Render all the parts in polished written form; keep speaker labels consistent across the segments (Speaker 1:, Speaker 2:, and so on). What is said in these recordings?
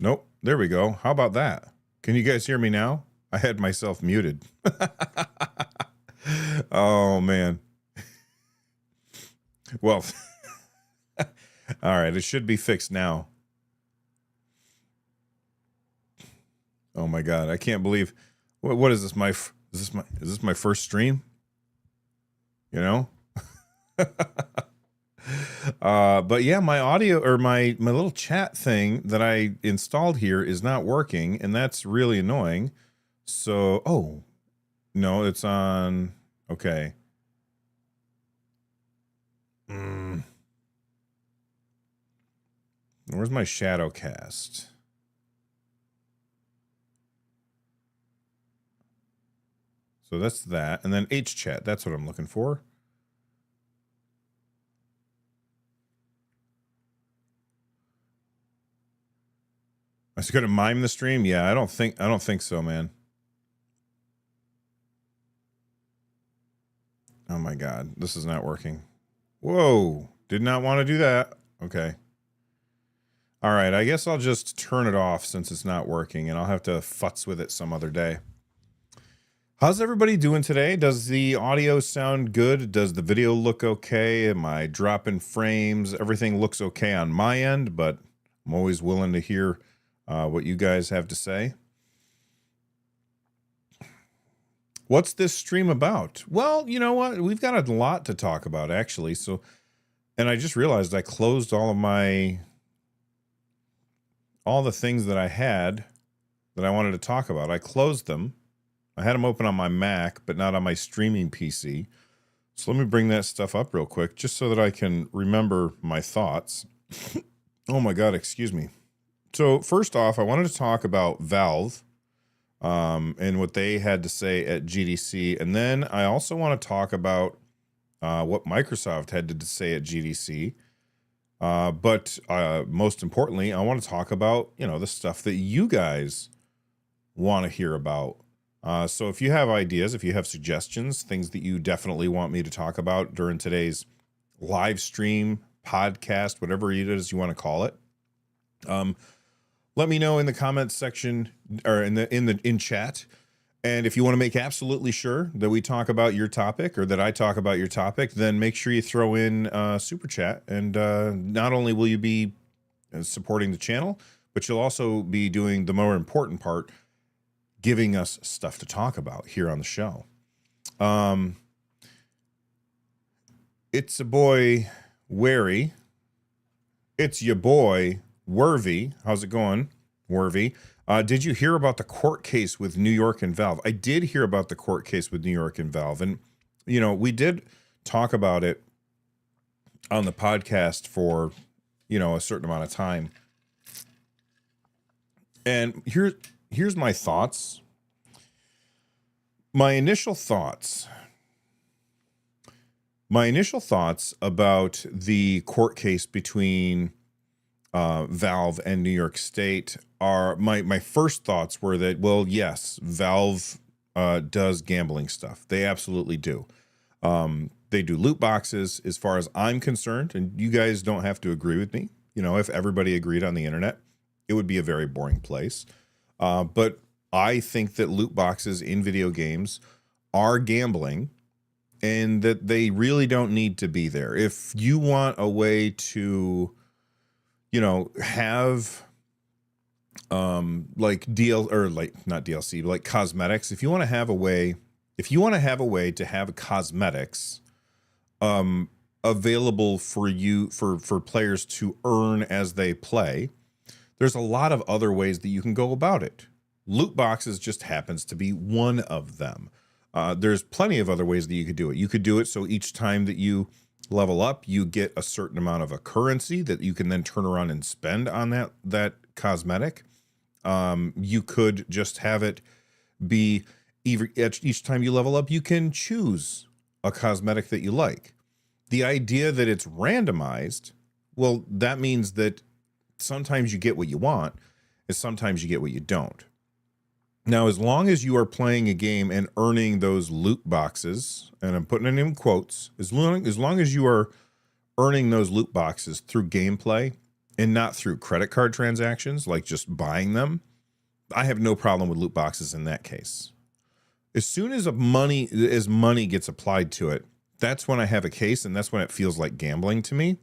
Speaker 1: Nope. There we go. How about that? Can you guys hear me now? I had myself muted. Oh, man. Well, all right. It should be fixed now. Oh, my God. I can't believe. What is this? Is this my first stream? You know? But yeah, my audio or my little chat thing that I installed here is not working, and that's really annoying. So, oh, no, it's on. Okay. Where's my shadow cast? So that's that. And then H chat. That's what I'm looking for. I was going to mime the stream. Yeah, I don't think so, man. Oh my God, this is not working. Whoa, did not want to do that. Okay. All right, I guess I'll just turn it off since it's not working, and I'll have to futz with it some other day. How's everybody doing today? Does the audio sound good? Does the video look okay? Am I dropping frames? Everything looks okay on my end, but I'm always willing to hear what you guys have to say. What's this stream about? Well, you know what? We've got a lot to talk about, actually. So, and I just realized I closed all the things that I had that I wanted to talk about. I closed them. I had them open on my Mac, but not on my streaming PC. So let me bring that stuff up real quick, just so that I can remember my thoughts. Oh my God, excuse me. So first off, I wanted to talk about Valve and what they had to say at GDC. And then I also want to talk about what Microsoft had to say at GDC. But most importantly, I want to talk about, the stuff that you guys want to hear about. So if you have ideas, if you have suggestions, things that you definitely want me to talk about during today's live stream, podcast, whatever it is you want to call it, let me know in the comments section or in chat. And if you want to make absolutely sure that we talk about your topic or that I talk about your topic, then make sure you throw in super chat. And not only will you be supporting the channel, but you'll also be doing the more important part, giving us stuff to talk about here on the show. It's a boy, Wary. It's your boy, Worvy. How's it going, Worvy? Did you hear about the court case with New York and Valve? I did hear about the court case with New York and Valve. And, we did talk about it on the podcast for, a certain amount of time. And here's my thoughts. My initial thoughts about the court case between Valve and New York State are my first thoughts were that, well, yes, Valve does gambling stuff. They absolutely do. They do loot boxes as far as I'm concerned, and you guys don't have to agree with me. If everybody agreed on the internet, it would be a very boring place. But I think that loot boxes in video games are gambling and that they really don't need to be there. If you want a way to, have like not DLC, but like cosmetics, if you want to have a way to have cosmetics available for you for players to earn as they play, there's a lot of other ways that you can go about it. Loot boxes just happens to be one of them. There's plenty of other ways that you could do it. You could do it so each time that you level up, you get a certain amount of a currency that you can then turn around and spend on that cosmetic. You could just have it be each time you level up, you can choose a cosmetic that you like. The idea that it's randomized, well, that means that sometimes you get what you want, and sometimes you get what you don't. Now, as long as you are playing a game and earning those loot boxes, and I'm putting it in quotes, as long as you are earning those loot boxes through gameplay, and not through credit card transactions, like just buying them, I have no problem with loot boxes in that case. As soon as money gets applied to it, that's when I have a case, and that's when it feels like gambling to me.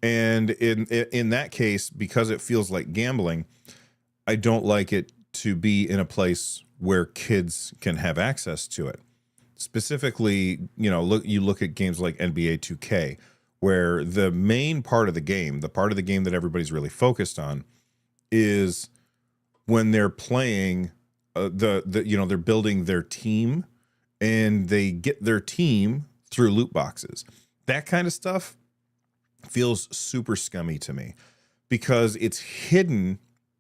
Speaker 1: And in that case, because it feels like gambling, I don't like it to be in a place where kids can have access to it. Specifically, you look at games like NBA 2K, where the main part of the game, the part of the game that everybody's really focused on, is when they're playing they're building their team, and they get their team through loot boxes. That kind of stuff feels super scummy to me, because it's hidden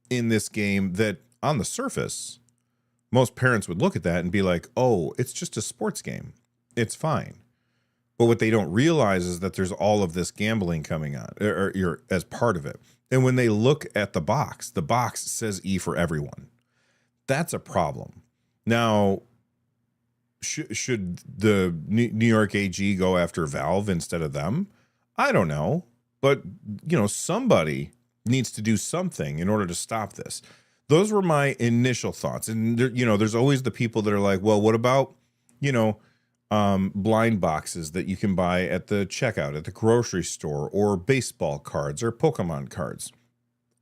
Speaker 1: in this game that on the surface, most parents would look at that and be like, oh, it's just a sports game, it's fine. But what they don't realize is that there's all of this gambling coming on, or you're as part of it. And when they look at the box says E for everyone. That's a problem. Now, should the New York AG go after Valve instead of them? I don't know. But, somebody needs to do something in order to stop this. Those were my initial thoughts. And, there's always the people that are like, well, what about, blind boxes that you can buy at the checkout at the grocery store, or baseball cards or Pokemon cards?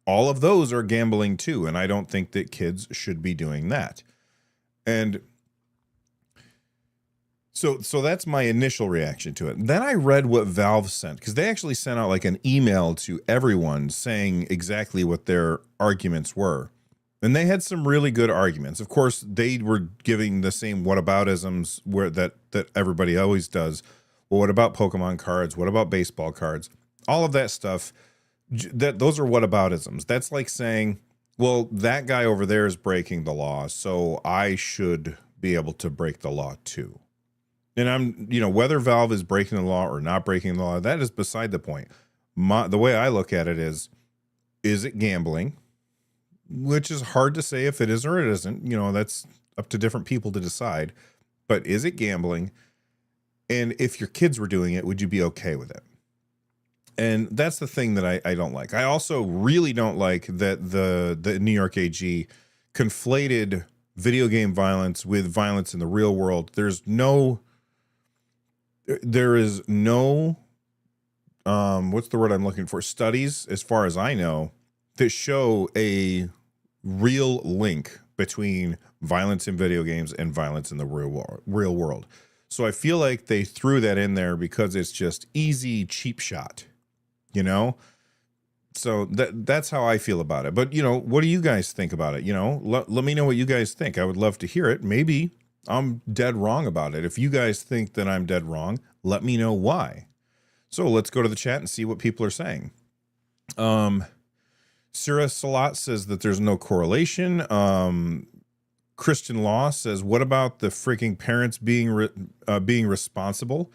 Speaker 1: All of those are gambling too, and I don't think that kids should be doing that. And so that's my initial reaction to it. Then I read what Valve sent, because they actually sent out like an email to everyone saying exactly what their arguments were. And they had some really good arguments. Of course, they were giving the same whataboutisms that everybody always does. Well, what about Pokemon cards? What about baseball cards? All of that stuff. Those are whataboutisms. That's like saying, well, that guy over there is breaking the law, so I should be able to break the law too. And whether Valve is breaking the law or not breaking the law, that is beside the point. The way I look at it is it gambling? Which is hard to say if it is or it isn't. That's up to different people to decide. But is it gambling? And if your kids were doing it, would you be okay with it? And that's the thing that I don't like. I also really don't like that the New York AG conflated video game violence with violence in the real world. There is no what's the word I'm looking for? Studies, as far as I know, that show a real link between violence in video games and violence in the real world. So I feel like they threw that in there because it's just easy, cheap shot. So that's how I feel about it. But, what do you guys think about it? Let me know what you guys think. I would love to hear it. Maybe I'm dead wrong about it. If you guys think that I'm dead wrong, let me know why. So let's go to the chat and see what people are saying. Sarah Salat says that there's no correlation. Christian Law says, what about the freaking parents being responsible?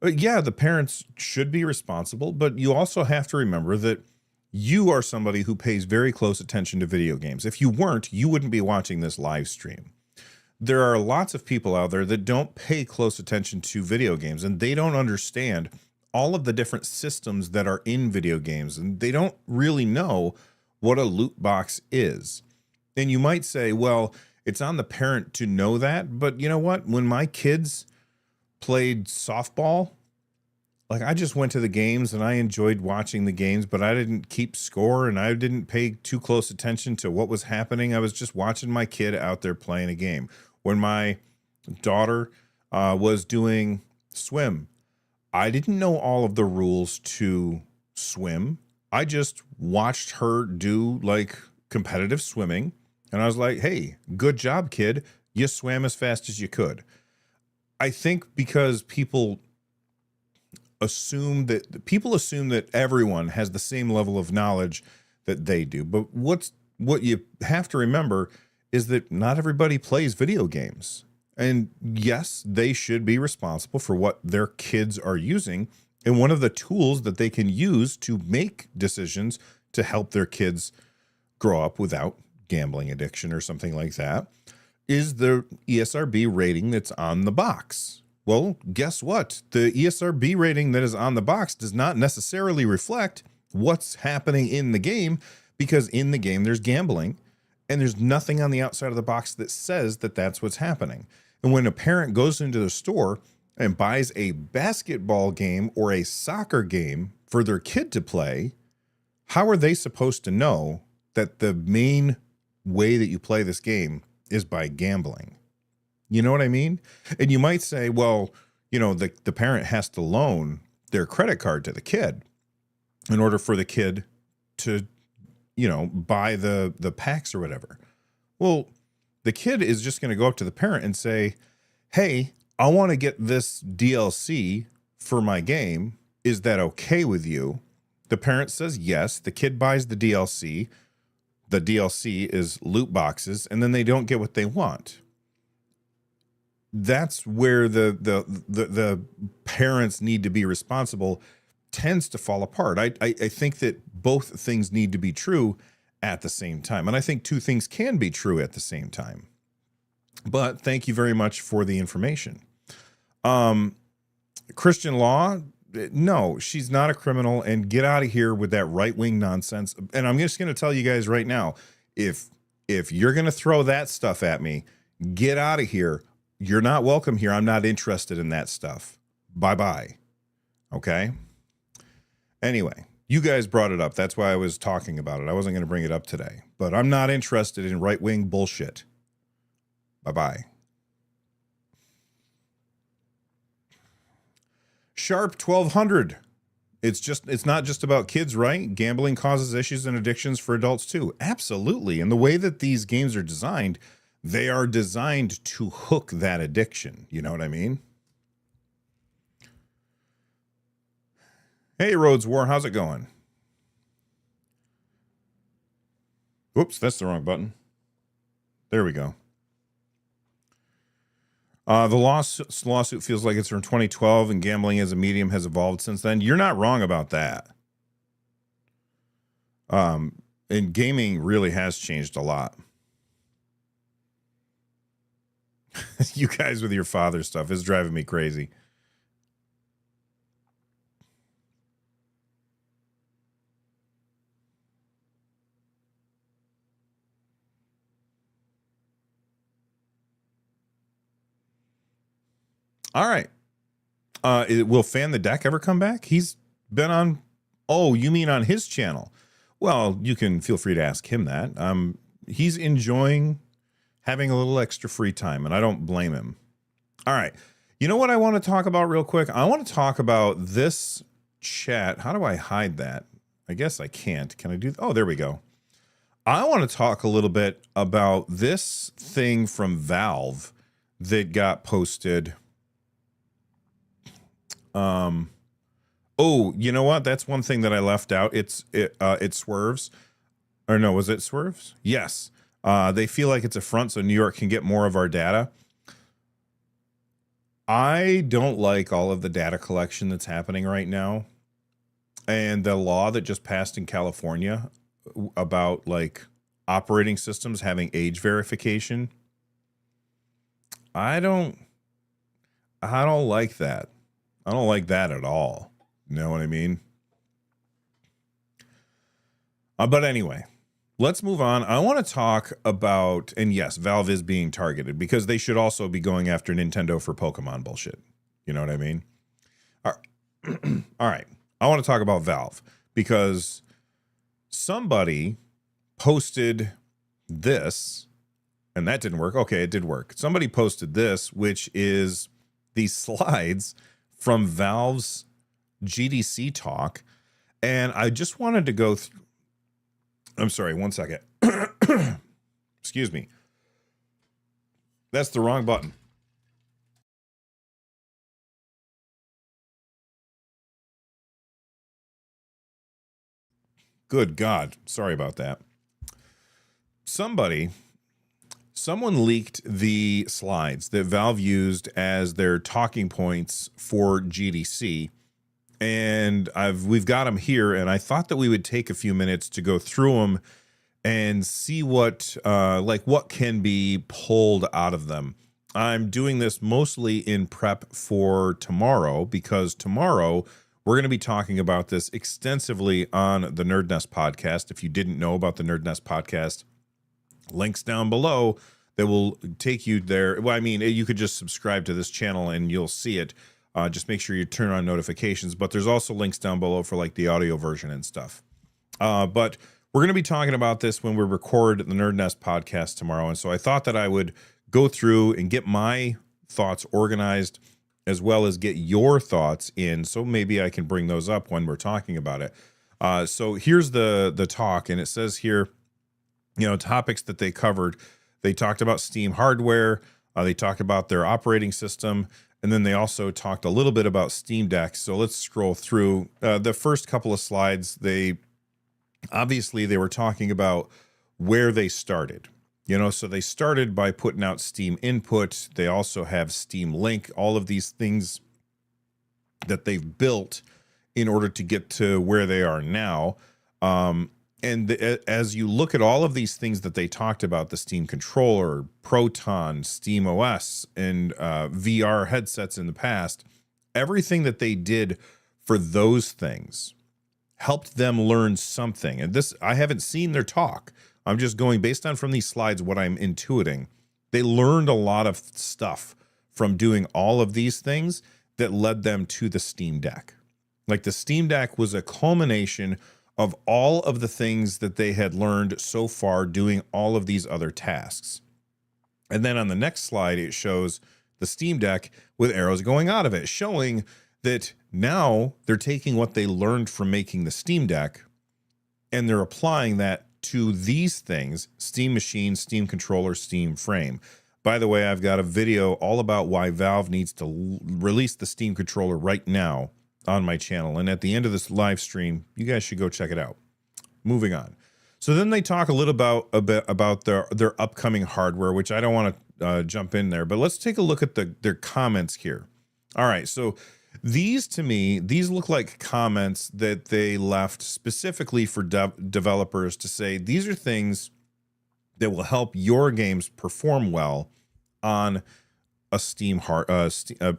Speaker 1: Yeah, the parents should be responsible, but you also have to remember that you are somebody who pays very close attention to video games. If you weren't, you wouldn't be watching this live stream. There are lots of people out there that don't pay close attention to video games, and they don't understand all of the different systems that are in video games, and they don't really know what a loot box is. And you might say, well, it's on the parent to know that, but you know what? When my kids played softball, like, I just went to the games and I enjoyed watching the games, but I didn't keep score and I didn't pay too close attention to what was happening. I was just watching my kid out there playing a game. When my daughter was doing swim, I didn't know all of the rules to swim. I just watched her do like competitive swimming, and I was like, hey, good job, kid. You swam as fast as you could. I think because people assume that everyone has the same level of knowledge that they do. But what you have to remember is that not everybody plays video games. And yes, they should be responsible for what their kids are using. And one of the tools that they can use to make decisions to help their kids grow up without gambling addiction or something like that is the ESRB rating that's on the box. Well, guess what? The ESRB rating that is on the box does not necessarily reflect what's happening in the game, because in the game there's gambling and there's nothing on the outside of the box that says that that's what's happening. And when a parent goes into the store and buys a basketball game or a soccer game for their kid to play, how are they supposed to know that the main way that you play this game is by gambling? You know what I mean? And you might say, well, you know, the parent has to loan their credit card to the kid in order for the kid to, you know, buy the packs or whatever. Well, the kid is just going to go up to the parent and say, hey, I want to get this DLC for my game. Is that okay with you? The parent says yes. The kid buys the DLC. The DLC is loot boxes, and then they don't get what they want. That's where the parents need to be responsible tends to fall apart. I think that both things need to be true at the same time. And I think two things can be true at the same time. But thank you very much for the information. Christian law, no, she's not a criminal, and get out of here with that right-wing nonsense. And I'm just going to tell you guys right now, if you're going to throw that stuff at me, get out of here. You're not welcome here. I'm not interested in that stuff. Bye-bye. Okay? Anyway, you guys brought it up. That's why I was talking about it. I wasn't going to bring it up today. But I'm not interested in right-wing bullshit. Bye-bye. Sharp 1200. It's not just about kids, right? Gambling causes issues and addictions for adults too. Absolutely. And the way that these games are designed, they are designed to hook that addiction. You know what I mean? Hey, Rhodes War, how's it going? Whoops, that's the wrong button. There we go. The lawsuit feels like it's from 2012, and gambling as a medium has evolved since then. You're not wrong about that. And gaming really has changed a lot. You guys with your father stuff is driving me crazy. All right. Will Fan the Deck ever come back? He's been on. Oh, you mean on his channel? Well, you can feel free to ask him that. He's enjoying having a little extra free time, and I don't blame him. All right. You know what I want to talk about real quick? I want to talk about this chat. How do I hide that? I guess I can't. Can I do? Oh, there we go. I want to talk a little bit about this thing from Valve that got posted. Oh, you know what? That's one thing that I left out. It swerves. Or no, was it swerves? Yes. They feel like it's a front so New York can get more of our data. I don't like all of the data collection that's happening right now. And the law that just passed in California about like operating systems having age verification. I don't like that. I don't like that at all. You know what I mean? But anyway, let's move on. I want to talk about, and yes, Valve is being targeted because they should also be going after Nintendo for Pokemon bullshit. You know what I mean? All right. I want to talk about Valve because somebody posted this, and that didn't work. Okay, it did work. Somebody posted this, which is these slides from Valve's GDC talk. And I just wanted to go through. I'm sorry, one second. Excuse me. That's the wrong button. Good God. Sorry about that. Someone leaked the slides that Valve used as their talking points for GDC. And we've got them here, and I thought that we would take a few minutes to go through them and see what can be pulled out of them. I'm doing this mostly in prep for tomorrow because tomorrow We're going to be talking about this extensively on the NerdNest podcast. If you didn't know about the NerdNest podcast, links down below that will take you there. Well, I mean, you could just subscribe to this channel and you'll see it. Just make sure you turn on notifications, but there's also links down below for like the audio version and stuff. But we're going to be talking about this when we record the NerdNest podcast tomorrow. And so I thought that I would go through and get my thoughts organized as well as get your thoughts in. So maybe I can bring those up when we're talking about it. So here's the talk, and it says here, topics that they covered. They talked about Steam hardware. They talked about their operating system. And then they also talked a little bit about Steam Deck. So let's scroll through the first couple of slides. They were talking about where they started. So they started by putting out Steam Input. They also have Steam Link, all of these things that they've built in order to get to where they are now. As you look at all of these things that they talked about, the Steam controller, Proton, Steam OS, and VR headsets in the past, everything that they did for those things helped them learn something. And this, I haven't seen their talk. I'm just going based on from these slides what I'm intuiting. They learned a lot of stuff from doing all of these things that led them to the Steam Deck. Like the Steam Deck was a culmination of all of the things that they had learned so far doing all of these other tasks. And then on the next slide, it shows the Steam Deck with arrows going out of it, showing that now they're taking what they learned from making the Steam Deck and they're applying that to these things: Steam Machine, Steam Controller, Steam Frame. By the way, I've got a video all about why Valve needs to release the Steam Controller right now on my channel. And at the end of this live stream, you guys should go check it out. Moving on. So then they talk a bit about their upcoming hardware, which I don't want to jump in there, but let's take a look at their comments here. All right. So these, to me, these look like comments that they left specifically for developers to say, these are things that will help your games perform well on a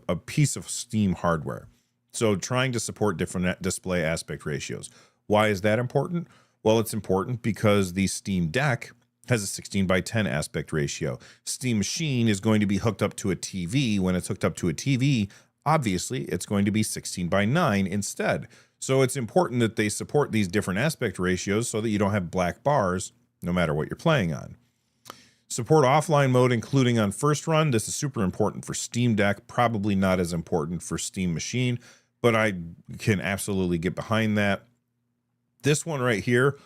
Speaker 1: a piece of Steam hardware. So trying to support different display aspect ratios. Why is that important? Well, it's important because the Steam Deck has a 16:10 aspect ratio. Steam Machine is going to be hooked up to a TV. When it's hooked up to a TV, obviously it's going to be 16:9 instead. So it's important that they support these different aspect ratios so that you don't have black bars no matter what you're playing on. Support offline mode, including on first run. This is super important for Steam Deck, probably not as important for Steam Machine, but I can absolutely get behind that. This one right here,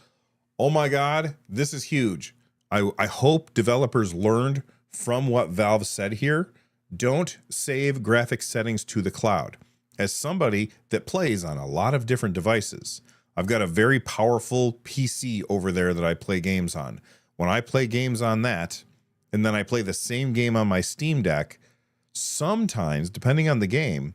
Speaker 1: oh my God, this is huge. I hope developers learned from what Valve said here. Don't save graphics settings to the cloud. As somebody that plays on a lot of different devices, I've got a very powerful PC over there that I play games on. When I play games on that, and then I play the same game on my Steam Deck, sometimes, depending on the game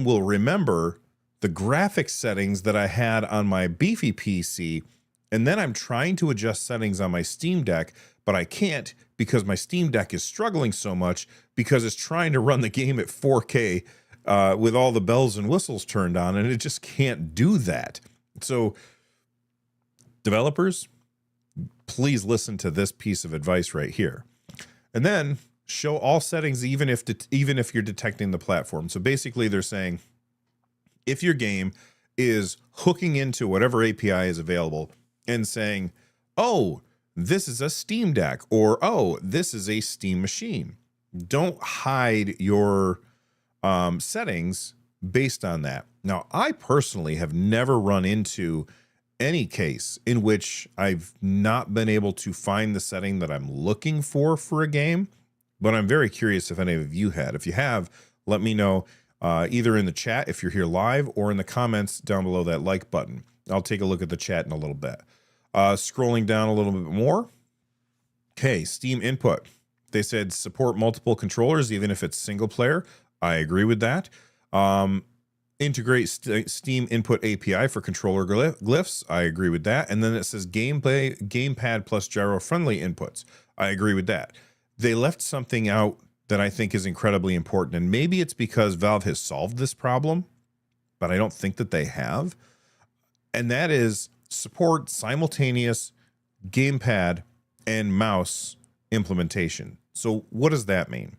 Speaker 1: will remember the graphics settings that I had on my beefy PC, and then I'm trying to adjust settings on my Steam Deck, but I can't because my Steam Deck is struggling so much because it's trying to run the game at 4K with all the bells and whistles turned on, and it just can't do that. So developers, please listen to this piece of advice right here. And then show all settings, even if you're detecting the platform. So basically they're saying, if your game is hooking into whatever API is available and saying, oh, this is a Steam Deck, or oh, this is a Steam Machine, don't hide your settings based on that. Now, I personally have never run into any case in which I've not been able to find the setting that I'm looking for a game, but I'm very curious if any of you had. If you have, let me know either in the chat if you're here live or in the comments down below that like button. I'll take a look at the chat in a little bit. Scrolling down a little bit more. Okay, Steam Input. They said support multiple controllers even if it's single player. I agree with that. Integrate Steam Input API for controller glyphs. I agree with that. And then it says gamepad plus gyro friendly inputs. I agree with that. They left something out that I think is incredibly important, and maybe it's because Valve has solved this problem, but I don't think that they have. And that is support simultaneous gamepad and mouse implementation. So what does that mean?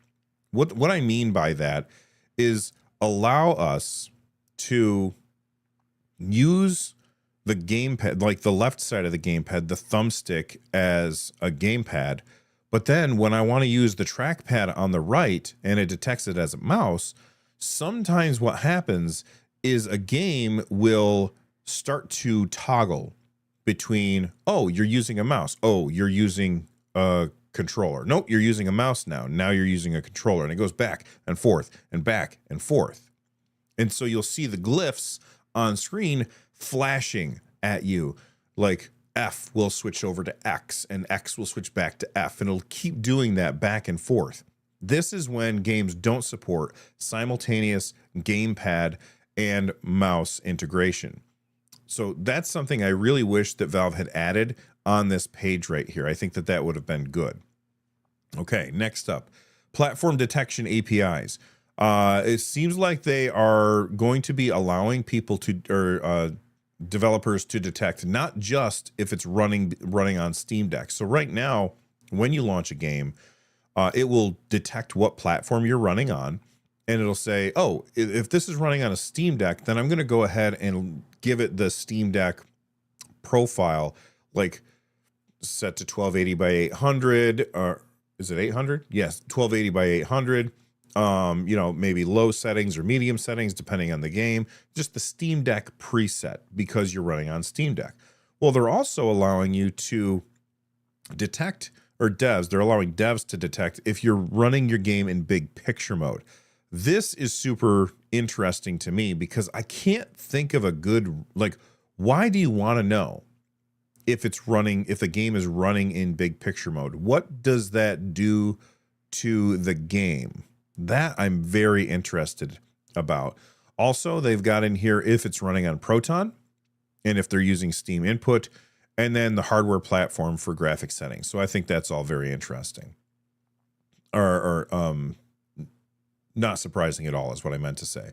Speaker 1: What I mean by that is allow us to use the gamepad, like the left side of the gamepad, the thumbstick as a gamepad. But then when I want to use the trackpad on the right and it detects it as a mouse, sometimes what happens is a game will start to toggle between, oh, you're using a mouse. Oh, you're using a controller. Nope, you're using a mouse now. Now you're using a controller. And it goes back and forth and back and forth. And so you'll see the glyphs on screen flashing at you, like F will switch over to X and X will switch back to F, and it'll keep doing that back and forth. This is when games don't support simultaneous gamepad and mouse integration. So that's something I really wish that Valve had added on this page right here. I think that that would have been good. Okay, next up, platform detection APIs. It seems like they are going to be allowing people to, or developers to detect not just if it's running on Steam Deck. So right now, when you launch a game, it will detect what platform you're running on, and it'll say, oh, if this is running on a Steam Deck, then I'm going to go ahead and give it the Steam Deck profile, like set to 1280 by 800, or is it 800? Yes, 1280 by 800. You know, maybe low settings or medium settings, depending on the game, just the Steam Deck preset because you're running on Steam Deck. Well, they're also allowing you to detect, or they're allowing devs to detect if you're running your game in big picture mode. This is super interesting to me because I can't think of a good, like, why do you want to know if it's running, if the game is running in big picture mode? What does that do to the game? That I'm very interested about. Also, they've got in here if it's running on Proton and if they're using Steam input, and then the hardware platform for graphic settings. So I think that's all very interesting. Or not surprising at all is what I meant to say.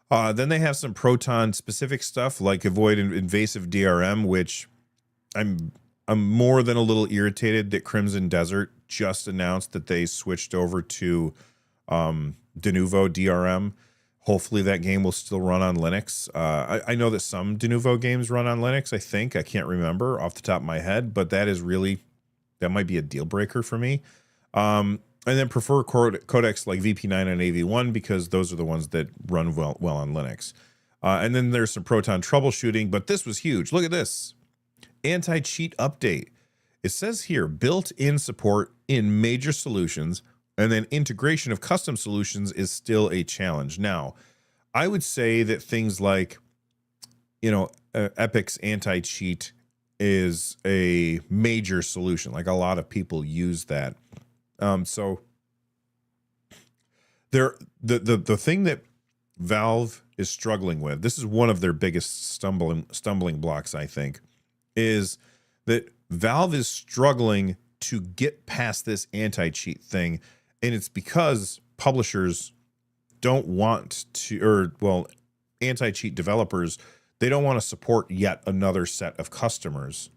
Speaker 1: Then they have some Proton specific stuff like avoid invasive DRM, which I'm more than a little irritated that Crimson Desert just announced that they switched over to Denuvo DRM. Hopefully that game will still run on Linux. I know that some Denuvo games run on Linux, I can't remember off the top of my head, but that might be a deal breaker for me. And then prefer codecs like VP9 and AV1 because those are the ones that run well on Linux. And then there's some Proton troubleshooting, but this was huge. Look at this. Anti-cheat update. It says here, built-in support in major solutions, and then integration of custom solutions is still a challenge. Now, I would say that things like, you know, Epic's anti-cheat is a major solution. Like a lot of people use that. So the thing that Valve is struggling with, this is one of their biggest stumbling blocks, I think, is that Valve is struggling to get past this anti-cheat thing. And it's because publishers don't want to, or well, anti-cheat developers, they don't want to support yet another set of customers,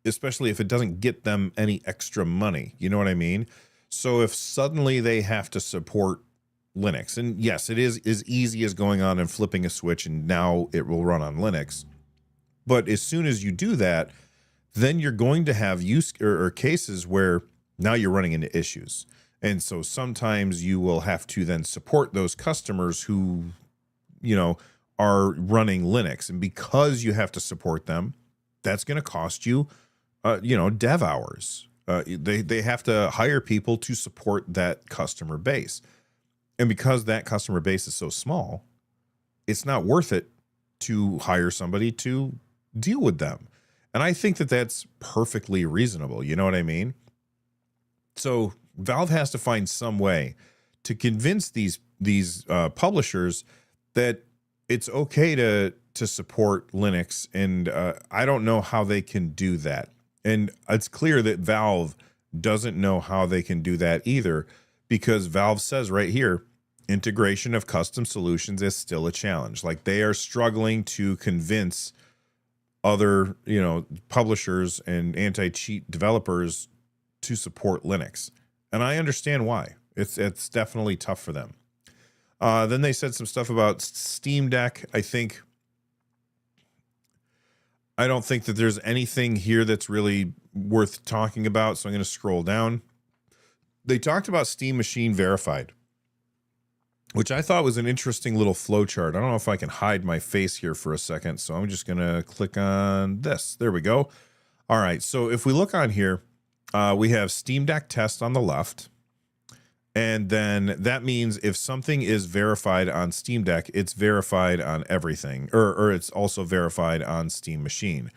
Speaker 1: especially if it doesn't get them any extra money. You know what I mean? So if suddenly they have to support Linux, and yes, it is as easy as going on and flipping a switch and now it will run on Linux. But as soon as you do that, then you're going to have use or cases where now you're running into issues. And so sometimes you will have to then support those customers who, you know, are running Linux. And because you have to support them, that's going to cost you, you know, dev hours. They have to hire people to support that customer base. And because that customer base is so small, it's not worth it to hire somebody to deal with them. And I think that that's perfectly reasonable. You know what I mean? So Valve has to find some way to convince these publishers that it's okay to support Linux. And I don't know how they can do that. And it's clear that Valve doesn't know how they can do that either, because Valve says right here, integration of custom solutions is still a challenge. Like they are struggling to convince other, publishers and anti-cheat developers to support Linux. And I understand why. It's definitely tough for them. Then they said some stuff about Steam Deck. I don't think that there's anything here that's really worth talking about, so I'm going to scroll down. They talked about Steam Machine Verified, which I thought was an interesting little flowchart. I don't know if I can hide my face here for a second, so I'm just going to click on this. There we go. All right, so if we look on here, we have Steam Deck Test on the left, and then that means if something is verified on Steam Deck, it's verified on everything, or it's also verified on Steam Machine.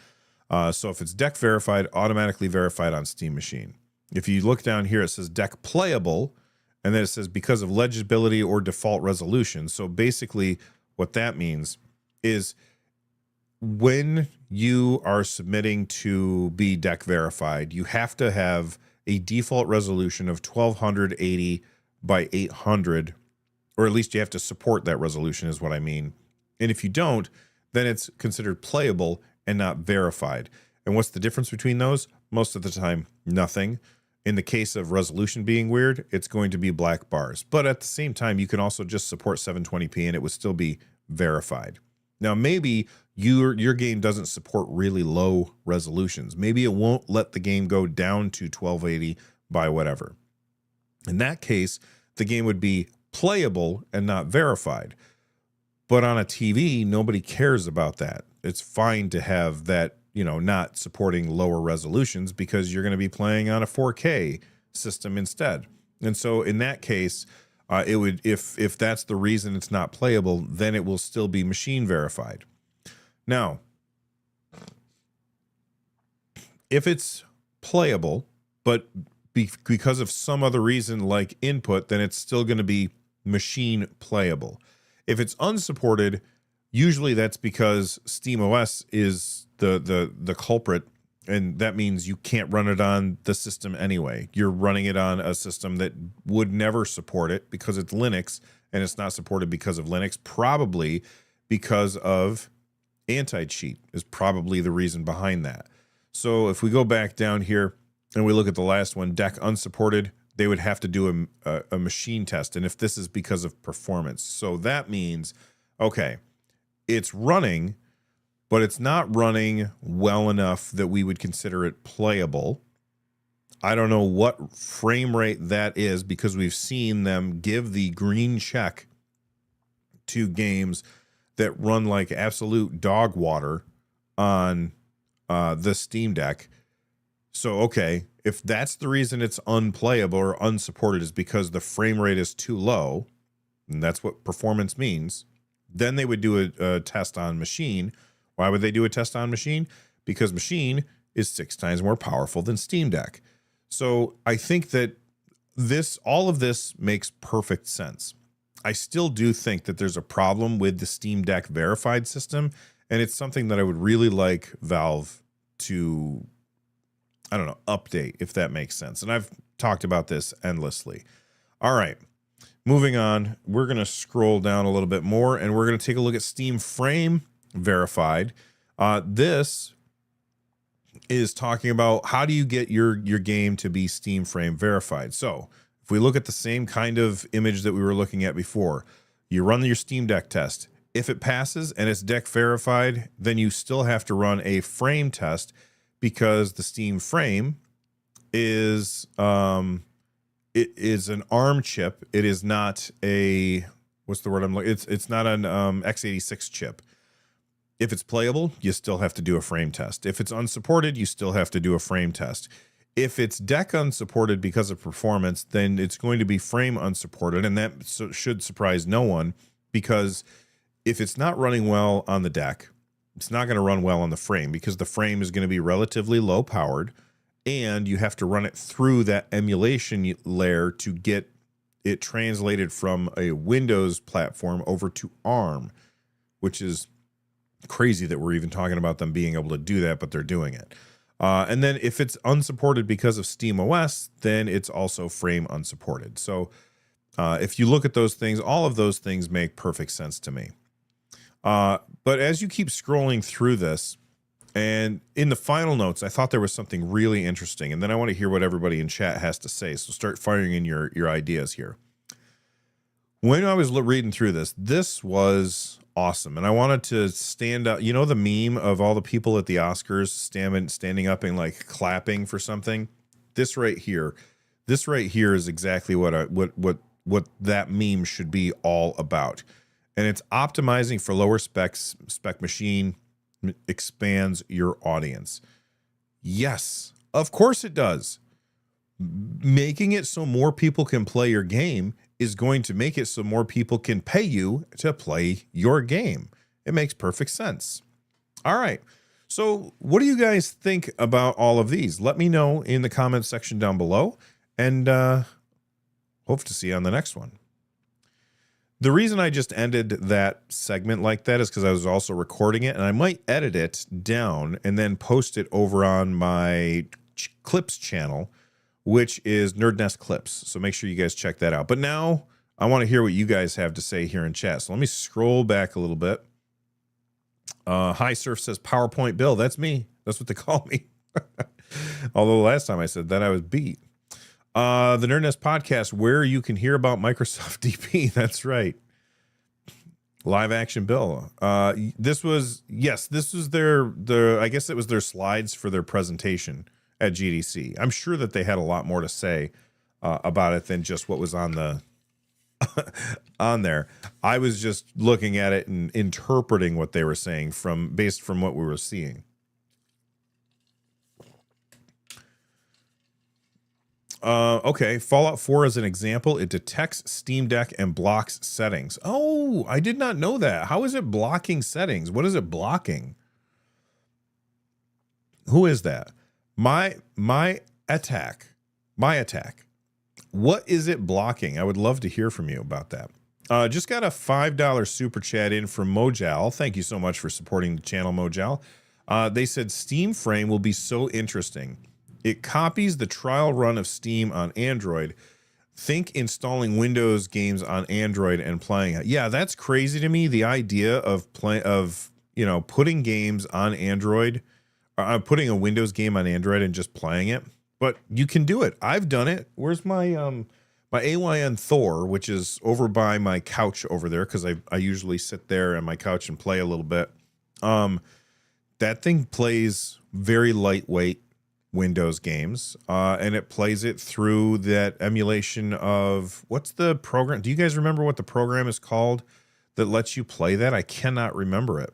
Speaker 1: So if it's Deck Verified, automatically verified on Steam Machine. If you look down here, it says Deck Playable, and then it says because of legibility or default resolution. So basically what that means is when you are submitting to be Deck Verified, you have to have a default resolution of 1280 by 800, or at least you have to support that resolution is what I mean. And if you don't, then it's considered playable and not verified. And what's the difference between those? Most of the time, nothing. In the case of resolution being weird, it's going to be black bars. But at the same time, you can also just support 720p and it would still be verified. Now, maybe your game doesn't support really low resolutions. Maybe it won't let the game go down to 1280 by whatever. In that case, the game would be playable and not verified. But on a TV, nobody cares about that. It's fine to have that, not supporting lower resolutions because you're going to be playing on a 4K system instead. And so in that case, it would, if that's the reason it's not playable, then it will still be machine verified. Now, if it's playable, but because of some other reason like input, then it's still going to be machine playable. If it's unsupported, usually that's because SteamOS is the culprit, and that means you can't run it on the system anyway. You're running it on a system that would never support it because it's Linux, and it's not supported because of Linux, probably because of anti-cheat is probably the reason behind that. So if we go back down here and we look at the last one, Deck unsupported, they would have to do a machine test. And if this is because of performance, so that means, okay, it's running, but it's not running well enough that we would consider it playable. I don't know what frame rate that is because we've seen them give the green check to games that run like absolute dog water on the Steam Deck. So, okay, if that's the reason it's unplayable or unsupported is because the frame rate is too low, and that's what performance means, then they would do a test on machine. Why would they do a test on machine? Because machine is 6 times more powerful than Steam Deck. So I think that all of this makes perfect sense. I still do think that there's a problem with the Steam Deck verified system, and it's something that I would really like Valve to, update, if that makes sense. And I've talked about this endlessly. All right, moving on. We're going to scroll down a little bit more, and we're going to take a look at Steam Frame Verified. This is talking about how do you get your game to be Steam Frame Verified. So if we look at the same kind of image that we were looking at before, you run your Steam Deck test. If it passes and it's Deck Verified, then you still have to run a frame test because the Steam Frame is it is an ARM chip. It is not a, what's the word I'm looking? It's not an x86 chip. If it's playable, you still have to do a frame test. If it's unsupported, you still have to do a frame test. If it's Deck unsupported because of performance, then it's going to be frame unsupported, and that should surprise no one because if it's not running well on the Deck, it's not going to run well on the frame because the frame is going to be relatively low powered, and you have to run it through that emulation layer to get it translated from a Windows platform over to ARM, which is crazy that we're even talking about them being able to do that, but they're doing it. And then if it's unsupported because of SteamOS, then it's also frame unsupported. So If you look at those things, all of those things make perfect sense to me. But as you keep scrolling through this, and in the final notes, I thought there was something really interesting, and then I want to hear what everybody in chat has to say. So start firing in your ideas here. When I was reading through this, this was awesome, and I wanted to stand up. You know the meme of all the people at the Oscars standing up and like clapping for something? This right here is exactly what that meme should be all about. And it's optimizing for lower spec machine expands your audience. Yes, of course it does. Making it so more people can play your game is going to make it so more people can pay you to play your game. It makes perfect sense. All right. So what do you guys think about all of these? Let me know in the comments section down below, and hope to see you on the next one. The reason I just ended that segment like that is because I was also recording it, and I might edit it down and then post it over on my Clips channel, which is NerdNest Clips. So make sure you guys check that out. But now I want to hear what you guys have to say here in chat. So let me scroll back a little bit. Hi Surf says PowerPoint Bill. That's me. That's what they call me. Although last time I said that I was beat. The NerdNest podcast, where you can hear about Microsoft DP. That's right. Live action Bill. This was their I guess it was their slides for their presentation at GDC. I'm sure that they had a lot more to say about it than just what was on the on there. I was just looking at it and interpreting what they were saying based from what we were seeing. Okay, Fallout 4 as an example, it detects Steam Deck and blocks settings. Oh, I did not know that. How is it blocking settings? What is it blocking? Who is that? My attack. What is it blocking? I would love to hear from you about that. Just got a $5 super chat in from Mojal. Thank you so much for supporting the channel, Mojal. They said Steam Frame will be so interesting. It copies the trial run of Steam on Android. Think installing Windows games on Android and playing it. Yeah, that's crazy to me. The idea of putting games on Android, putting a Windows game on Android and just playing it. But you can do it. I've done it. Where's my my AYN Thor, which is over by my couch over there, because I usually sit there on my couch and play a little bit. That thing plays very lightweight Windows games, and it plays it through that emulation of, what's the program? Do you guys remember what the program is called that lets you play that? I cannot remember it.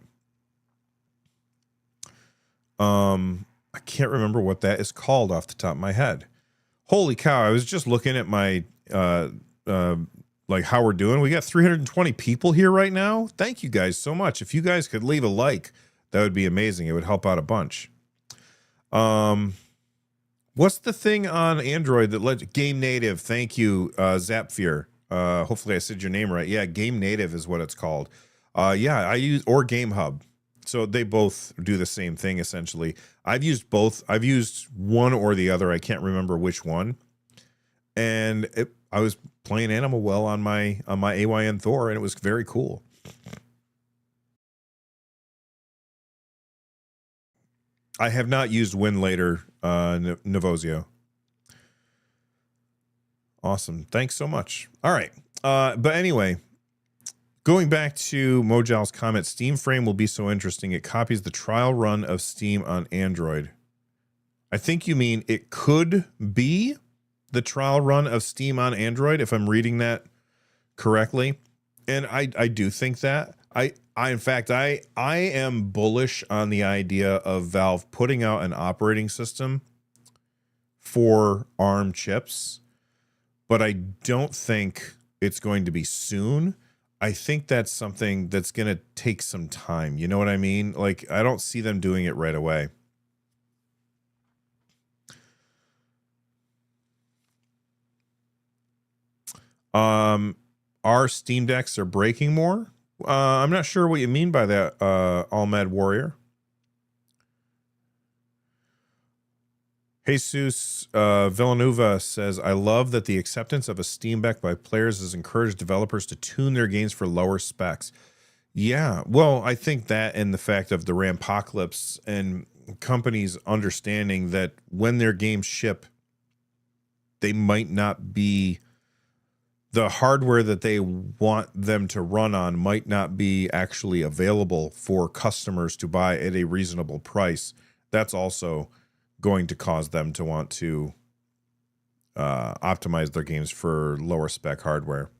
Speaker 1: I can't remember what that is called off the top of my head. Holy cow, I was just looking at my like how we're doing. We got 320 people here right now. Thank you guys so much. If you guys could leave a like, that would be amazing. It would help out a bunch. What's the thing on Android that lets Game Native? Thank you, Zapfear. Hopefully I said your name right. Yeah, Game Native is what it's called. Yeah, I use, or Game Hub. So they both do the same thing essentially. I've used both. I've used one or the other. I can't remember which one. And I was playing Animal Well on my AYN Thor, and it was very cool. I have not used Winlater Navozio. Awesome. Thanks so much. All right. But anyway, going back to Mojal's comment, Steam Frame will be so interesting. It copies the trial run of Steam on Android. I think you mean it could be the trial run of Steam on Android, if I'm reading that correctly. And I do think that. In fact, I am bullish on the idea of Valve putting out an operating system for ARM chips, but I don't think it's going to be soon. I think that's something that's going to take some time. You know what I mean? Like, I don't see them doing it right away. Our Steam Decks are breaking more. I'm not sure what you mean by that, All Mad Warrior. Jesus Villanueva says, I love that the acceptance of a Steam Deck by players has encouraged developers to tune their games for lower specs. Yeah, well, I think that and the fact of the Rampocalypse and companies understanding that when their games ship, they might not be the hardware that they want them to run on might not be actually available for customers to buy at a reasonable price. That's also going to cause them to want to optimize their games for lower spec hardware.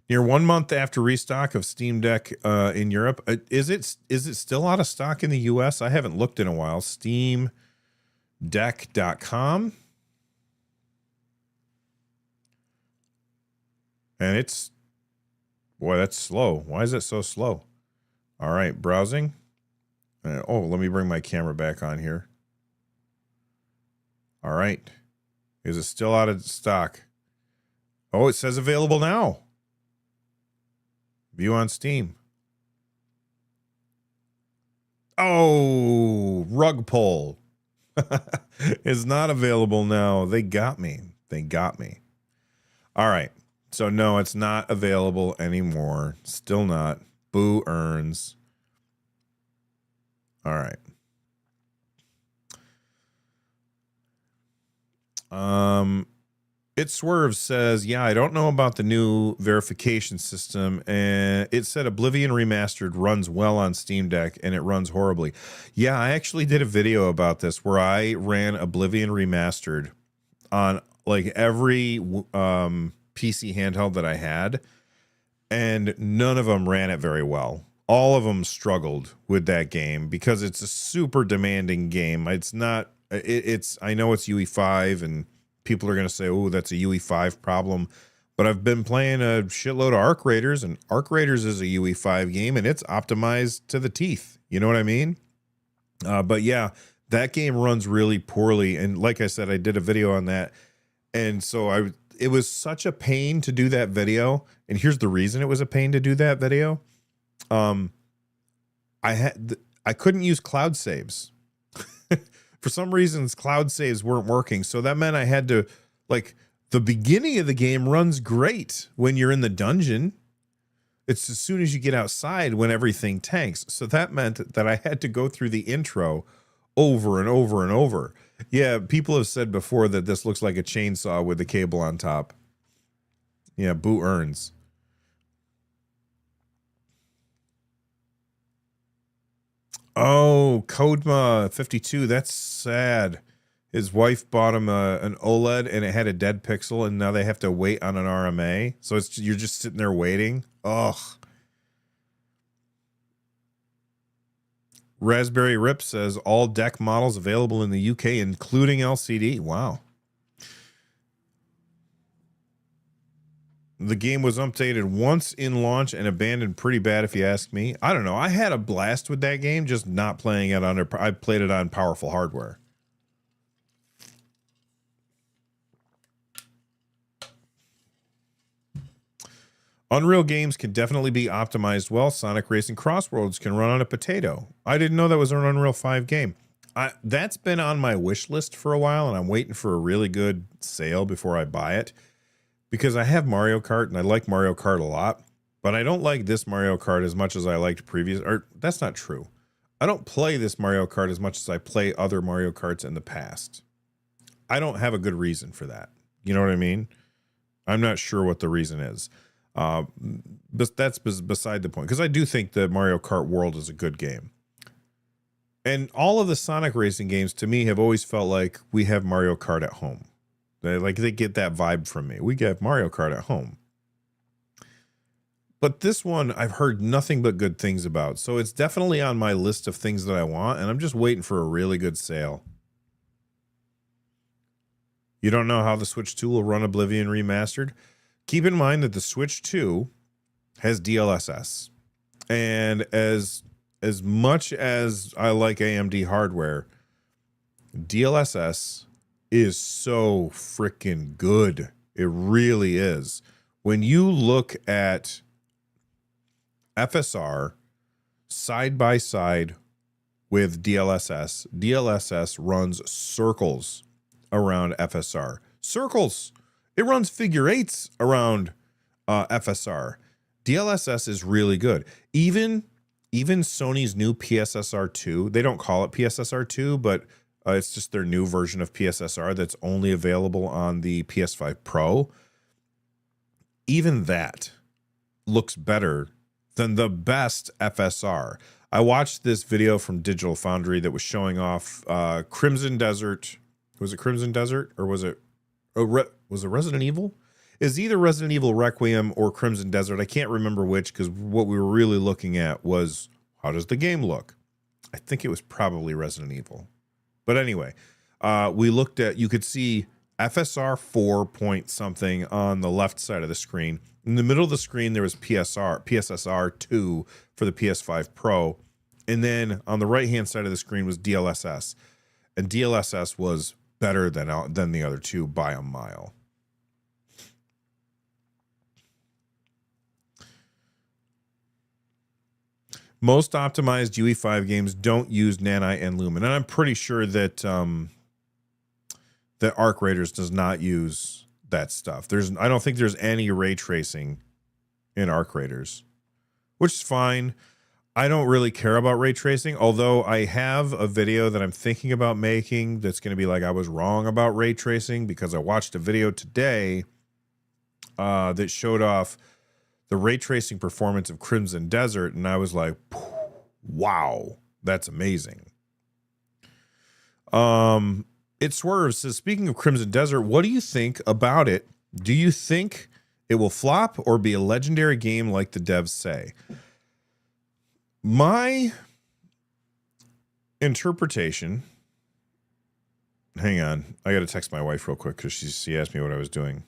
Speaker 1: Near 1 month after restock of Steam Deck in Europe, is it still out of stock in the US? I haven't looked in a while. SteamDeck.com. And it's, boy, that's slow. Why is it so slow? All right, browsing. Let me bring my camera back on here. All right. Is it still out of stock? Oh, it says available now. View on Steam. Oh, rug pull. Is not available now. They got me. All right. So no, it's not available anymore. Still not. Boo earns. All right. It Swerves says, yeah, I don't know about the new verification system. And it said Oblivion Remastered runs well on Steam Deck and it runs horribly. Yeah, I actually did a video about this where I ran Oblivion Remastered on like every PC handheld that I had, and none of them ran it very well. All of them struggled with that game because it's a super demanding game. It's not, I know it's UE5 and people are going to say, oh, that's a UE5 problem. But I've been playing a shitload of Arc Raiders, and Arc Raiders is a UE5 game, and it's optimized to the teeth. You know what I mean? But yeah, that game runs really poorly. And like I said, I did a video on that. And so it was such a pain to do that video. And here's the reason it was a pain to do that video. I couldn't use cloud saves. For some reasons, cloud saves weren't working. So that meant I had to, like, the beginning of the game runs great when you're in the dungeon. It's as soon as you get outside when everything tanks. So that meant that I had to go through the intro over and over and over. Yeah, people have said before that this looks like a chainsaw with the cable on top. Yeah, Boo earns. Oh, Kodma 52. That's sad. His wife bought him an OLED and it had a dead pixel, and now they have to wait on an RMA. So you're just sitting there waiting. Ugh. Raspberry Rip says all deck models available in the UK, including LCD. Wow. The game was updated once in launch and abandoned pretty bad, if you ask me. I don't know. I had a blast with that game, just not playing it I played it on powerful hardware. Unreal games can definitely be optimized well. Sonic Racing Crossroads can run on a potato. I didn't know that was an Unreal 5 game. That's been on my wish list for a while, and I'm waiting for a really good sale before I buy it. Because I have Mario Kart, and I like Mario Kart a lot, but I don't like this Mario Kart as much as I liked previous. Or that's not true. I don't play this Mario Kart as much as I play other Mario Karts in the past. I don't have a good reason for that. You know what I mean? I'm not sure what the reason is. But that's beside the point, because I do think the Mario Kart World is a good game. And all of the Sonic racing games to me have always felt like we have Mario Kart at home. They get that vibe from me. We get Mario Kart at home. But this one I've heard nothing but good things about. So it's definitely on my list of things that I want, and I'm just waiting for a really good sale. You don't know how the Switch 2 will run Oblivion Remastered? Keep in mind that the Switch 2 has DLSS. And as much as I like AMD hardware, DLSS is so freaking good. It really is. When you look at FSR side by side with DLSS. DLSS runs circles around FSR. Circles. It runs figure eights around FSR. DLSS is really good. Even Sony's new PSSR2, they don't call it PSSR2, but it's just their new version of PSSR that's only available on the PS5 Pro. Even that looks better than the best FSR. I watched this video from Digital Foundry that was showing off Crimson Desert. Was it Crimson Desert or was it Resident Evil? Is either Resident Evil Requiem or Crimson Desert. I can't remember which, because what we were really looking at was how does the game look? I think it was probably Resident Evil. But anyway, we looked at, you could see FSR 4 point something on the left side of the screen. In the middle of the screen, there was PSSR 2 for the PS5 Pro. And then on the right-hand side of the screen was DLSS. And DLSS was better than the other two by a mile. Most optimized UE5 games don't use Nanite and Lumen. And I'm pretty sure that that Arc Raiders does not use that stuff. I don't think there's any ray tracing in Arc Raiders, which is fine. I don't really care about ray tracing, although I have a video that I'm thinking about making that's going to be like, I was wrong about ray tracing, because I watched a video today that showed off the ray tracing performance of Crimson Desert, and I was like, wow, that's amazing. It Swerves says, speaking of Crimson Desert, what do you think about it? Do you think it will flop or be a legendary game like the devs say? My interpretation, hang on, I got to text my wife real quick because she asked me what I was doing.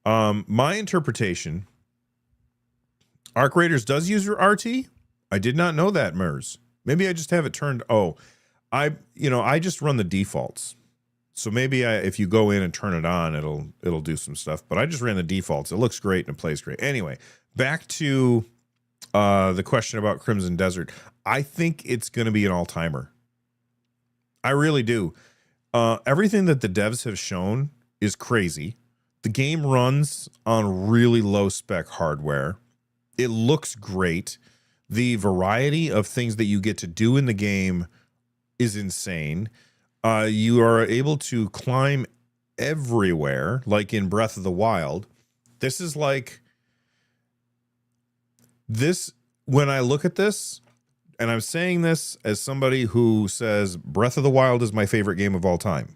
Speaker 1: My interpretation, Arc Raiders does use your RT. I did not know that, Mers. Maybe I just have it turned. Oh, I just run the defaults. So maybe if you go in and turn it on, it'll do some stuff. But I just ran the defaults. It looks great and it plays great. Anyway, back to the question about Crimson Desert. I think it's going to be an all-timer. I really do. Everything that the devs have shown is crazy. The game runs on really low spec hardware. It looks great. The variety of things that you get to do in the game is insane. You are able to climb everywhere, like in Breath of the Wild. This is like this. When I look at this, and I'm saying this as somebody who says Breath of the Wild is my favorite game of all time.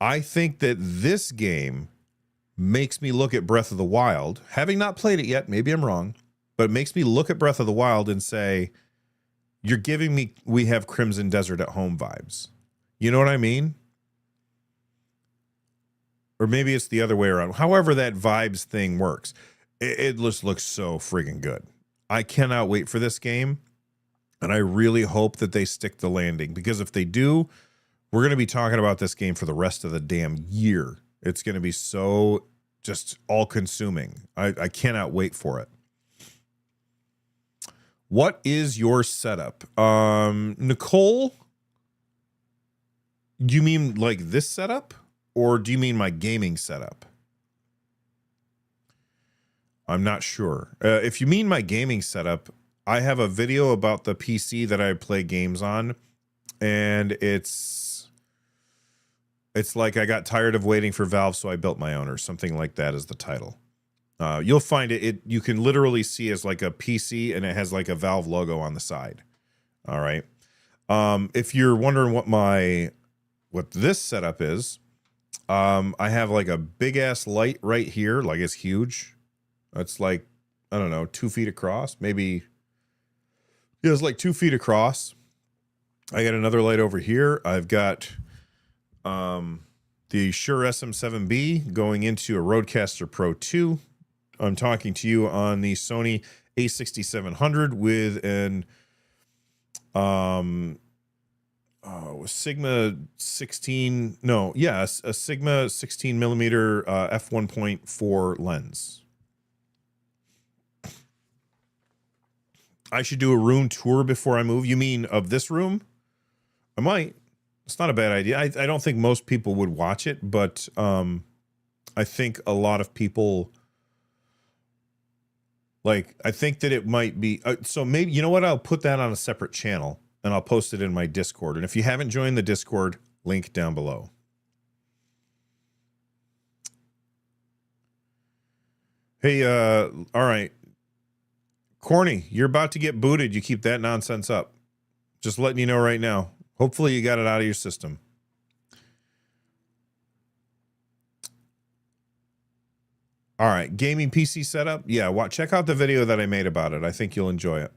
Speaker 1: I think that this game makes me look at Breath of the Wild, having not played it yet, maybe I'm wrong, but it makes me look at Breath of the Wild and say, you're giving me We Have Crimson Desert at Home vibes. You know what I mean? Or maybe it's the other way around. However that vibes thing works, it just looks so friggin' good. I cannot wait for this game, and I really hope that they stick the landing, because if they do, we're going to be talking about this game for the rest of the damn year. It's going to be so just all-consuming. I cannot wait for it. What is your setup? Nicole, do you mean like this setup? Or do you mean my gaming setup? I'm not sure. If you mean my gaming setup, I have a video about the PC that I play games on, and it's like I got tired of waiting for Valve, so I built my own, or something like that is the title. You'll find it. You can literally see as like a PC, and it has like a Valve logo on the side. All right. If you're wondering what this setup is, I have like a big ass light right here. Like, it's huge. It's like, I don't know, 2 feet across, maybe. Yeah, it's like 2 feet across. I got another light over here. I've got the Shure SM7B going into a Rodecaster Pro 2. I'm talking to you on the Sony a6700 with an Sigma 16. No, yes, a Sigma 16 millimeter f1.4 lens. I should do a room tour before I move. You mean of this room? I might. It's not a bad idea. I don't think most people would watch it, but I think a lot of people, like, I think that it might be, so maybe, you know what? I'll put that on a separate channel and I'll post it in my Discord. And if you haven't joined the Discord, link down below. Hey, all right. Corny, you're about to get booted. You keep that nonsense up. Just letting you know right now. Hopefully you got it out of your system. All right, gaming PC setup. Yeah, check out the video that I made about it. I think you'll enjoy it.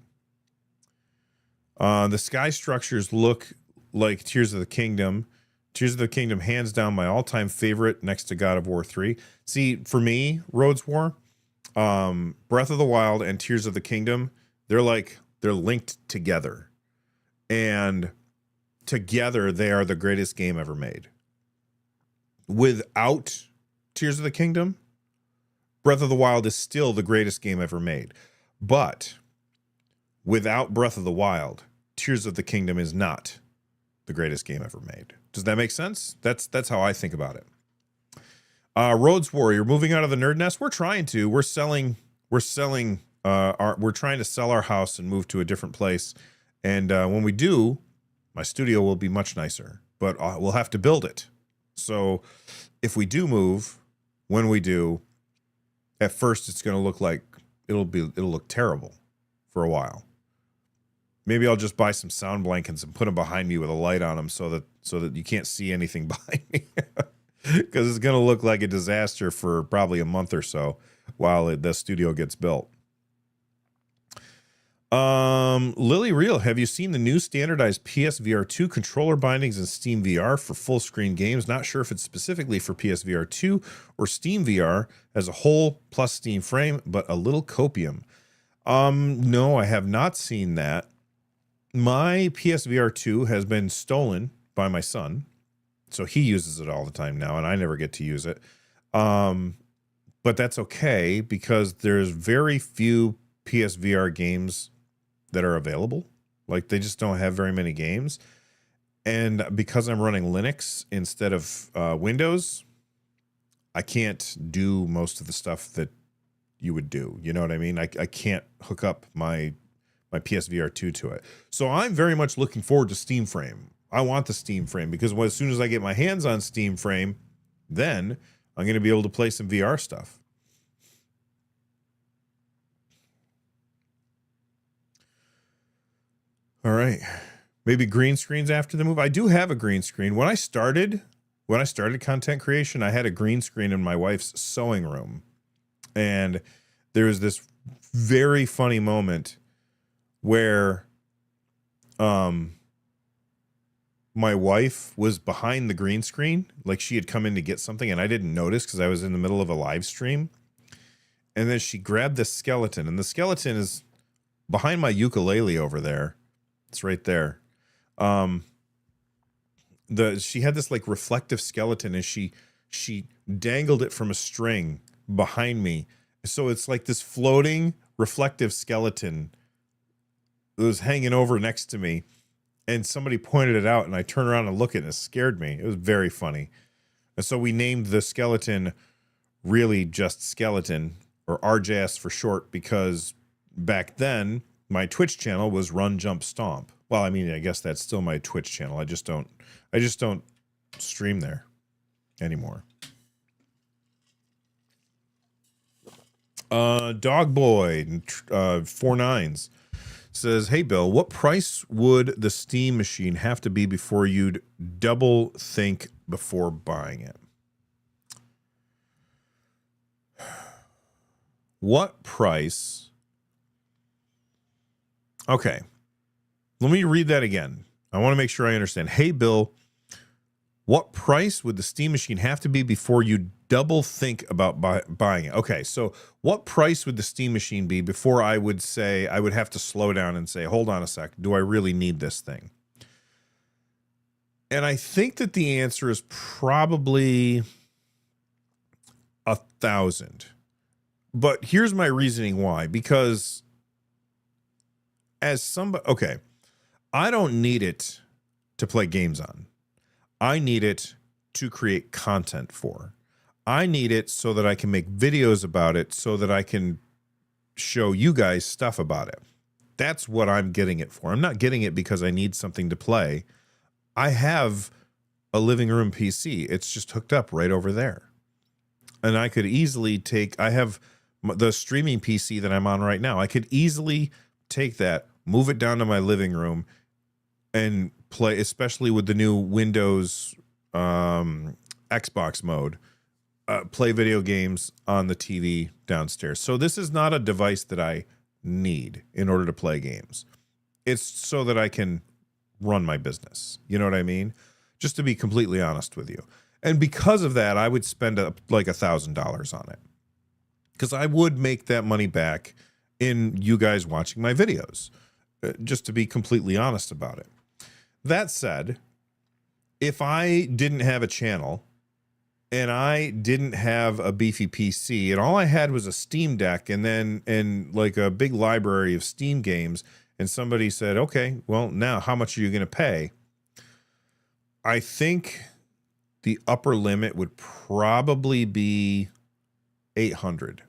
Speaker 1: The sky structures look like Tears of the Kingdom. Tears of the Kingdom, hands down, my all-time favorite next to God of War 3. See, for me, Roads War, Breath of the Wild and Tears of the Kingdom, they're linked together. And together, they are the greatest game ever made. Without Tears of the Kingdom, Breath of the Wild is still the greatest game ever made. But without Breath of the Wild, Tears of the Kingdom is not the greatest game ever made. Does that make sense? That's how I think about it. Roads Warrior, moving out of the NerdNest. We're trying to. We're trying to sell our house and move to a different place. And when we do, my studio will be much nicer. But we'll have to build it. So if we do move, when we do, at first it's going to look like it'll look terrible for a while. Maybe I'll just buy some sound blankets and put them behind me with a light on them so that you can't see anything behind me. Because it's going to look like a disaster for probably a month or so while the studio gets built. Lily Real, have you seen the new standardized PSVR 2 controller bindings in Steam VR for full screen games? Not sure if it's specifically for PSVR 2 or Steam VR as a whole plus Steam Frame, but a little copium. No, I have not seen that. My PSVR 2 has been stolen by my son, so he uses it all the time now, and I never get to use it. But that's okay because there's very few PSVR games that are available. Like, they just don't have very many games. And because I'm running Linux instead of Windows, I can't do most of the stuff that you would do. You know what I mean? I can't hook up my PSVR 2 to it. So I'm very much looking forward to Steam Frame. I want the Steam Frame because as soon as I get my hands on Steam Frame, then I'm going to be able to play some VR stuff. All right. Maybe green screens after the move. I do have a green screen. When I started content creation, I had a green screen in my wife's sewing room. And there was this very funny moment where my wife was behind the green screen, like she had come in to get something and I didn't notice because I was in the middle of a live stream. And then she grabbed this skeleton, and the skeleton is behind my ukulele over there. It's right there. She had this like reflective skeleton, and she dangled it from a string behind me. So it's like this floating reflective skeleton that was hanging over next to me, and somebody pointed it out, and I turned around and looked at it, and it scared me. It was very funny. And so we named the skeleton really just Skeleton, or RJS for short, because back then my Twitch channel was Run Jump Stomp. Well, I mean, I guess that's still my Twitch channel. I just don't stream there anymore. Dog Boy 49s says, "Hey Bill, what price would the Steam machine have to be before you'd double think before buying it?" What price? Okay. Let me read that again. I want to make sure I understand. Hey Bill, what price would the Steam machine have to be before you double think about buying it? Okay, so what price would the Steam machine be before I would say, I would have to slow down and say, hold on a sec, do I really need this thing? And I think that the answer is probably 1,000. But here's my reasoning why. Because as somebody, okay, I don't need it to play games on. I need it to create content for. I need it so that I can make videos about it, so that I can show you guys stuff about it. That's what I'm getting it for. I'm not getting it because I need something to play. I have a living room PC. It's just hooked up right over there. And I could easily I have the streaming PC that I'm on right now. I could easily take that, move it down to my living room, and play, especially with the new Windows Xbox mode, play video games on the TV downstairs. So this is not a device that I need in order to play games. It's so that I can run my business. You know what I mean? Just to be completely honest with you. And because of that, I would spend like $1,000 on it, because I would make that money back in you guys watching my videos, just to be completely honest about it. That said, if I didn't have a channel and I didn't have a beefy PC and all I had was a Steam Deck and like a big library of Steam games, and somebody said, okay, well, now how much are you going to pay? I think the upper limit would probably be 800.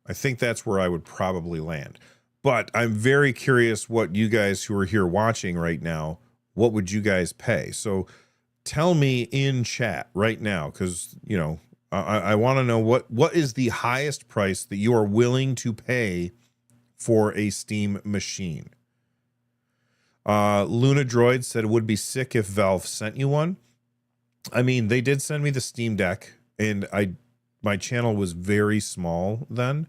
Speaker 1: I think that's where I would probably land. But I'm very curious what you guys who are here watching right now, what would you guys pay? So tell me in chat right now, because, you know, I want to know what is the highest price that you are willing to pay for a Steam machine. Luna Droid said it would be sick if Valve sent you one. I mean, they did send me the Steam Deck, and my channel was very small then.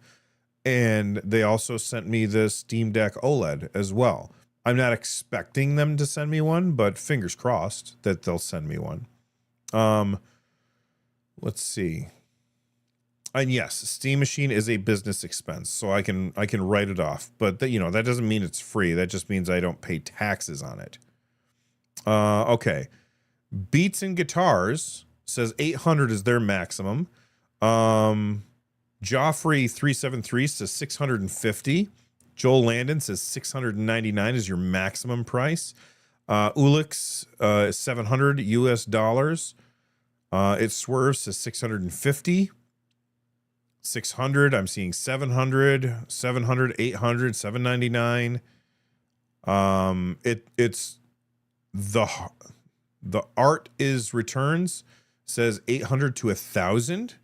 Speaker 1: And they also sent me the Steam Deck OLED as well. I'm not expecting them to send me one, but fingers crossed that they'll send me one. Let's see. And yes, Steam Machine is a business expense, so I can write it off. But that, you know, that doesn't mean it's free. That just means I don't pay taxes on it. Okay. Beats and Guitars says 800 is their maximum. Joffrey 373 says 650. Joel Landon says 699 is your maximum price. Ulix is 700 US dollars. It Swerves says 650. 600. I'm seeing 700, 800, 799. It's the art is returns says 800 to 1,000.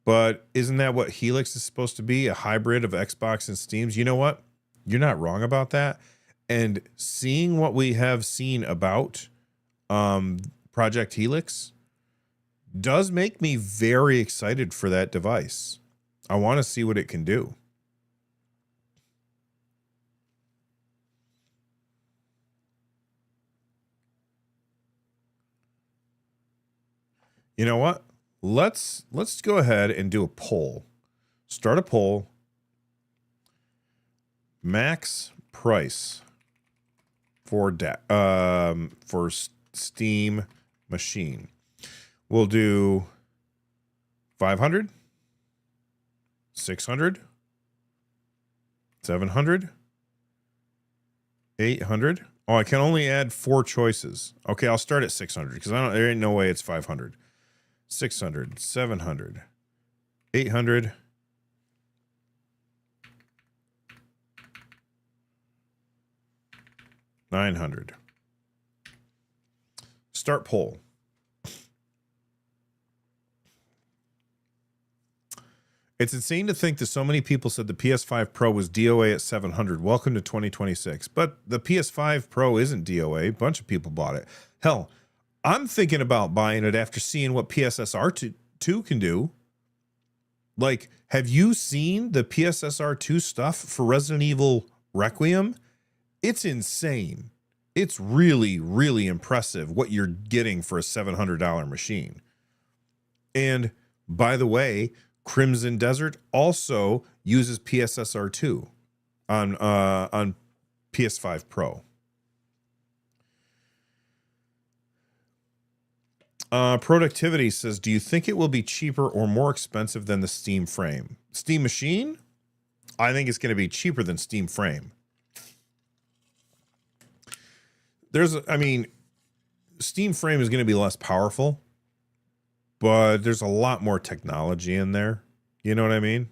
Speaker 1: But isn't that what Helix is supposed to be? A hybrid of Xbox and Steam's? You know what? You're not wrong about that. And seeing what we have seen about Project Helix does make me very excited for that device. I want to see what it can do. You know what? Let's go ahead and do a poll. Start a poll. Max price for Steam Machine. We'll do 500, 600, 700, 800. Oh, I can only add 4 choices. Okay, I'll start at 600 because there ain't no way it's 500. 600, 700, 800, 900. Start poll. It's insane to think that so many people said the PS5 Pro was DOA at 700. Welcome to 2026. But the PS5 Pro isn't DOA. A bunch of people bought it. Hell, I'm thinking about buying it after seeing what PSSR 2 can do. Like, have you seen the PSSR 2 stuff for Resident Evil Requiem? It's insane. It's really, really impressive what you're getting for a $700 machine. And by the way, Crimson Desert also uses PSSR 2 on PS5 Pro. Productivity says, do you think it will be cheaper or more expensive than the Steam Frame? Steam Machine? I think it's going to be cheaper than Steam Frame. I mean, steam frame is going to be less powerful, but there's a lot more technology in there. You know what I mean?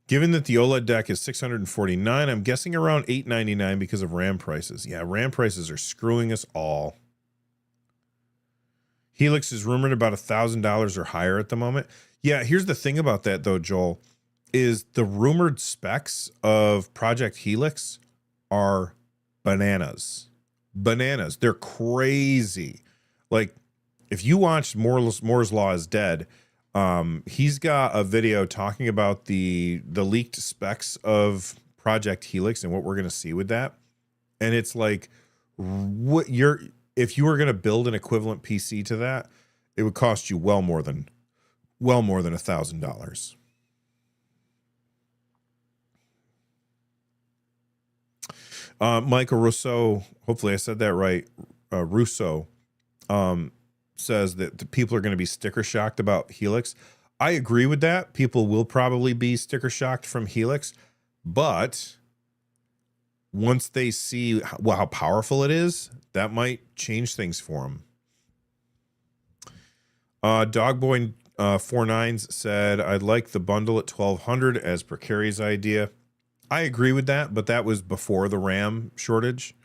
Speaker 1: Given that the OLED deck is $649, I'm guessing around $899 because of RAM prices. Yeah, RAM prices are screwing us all. Helix is rumored about $1,000 or higher at the moment. Yeah, here's the thing about that though, Joel, is the rumored specs of Project Helix are bananas. Bananas. They're crazy. Like, if you watched Moore's Law is Dead, he's got a video talking about the leaked specs of Project Helix and what we're going to see with that. And it's like, if you were going to build an equivalent PC to that, it would cost you well more than $1,000. Michael Rousseau, hopefully I said that right. Rousseau says that the people are going to be sticker shocked about Helix. I agree with that. People will probably be sticker shocked from Helix, but once they see how powerful it is, that might change things for them. Dogboy 49s said, I'd like the bundle at $1,200 as per Carrie's idea. I agree with that, but that was before the RAM shortage.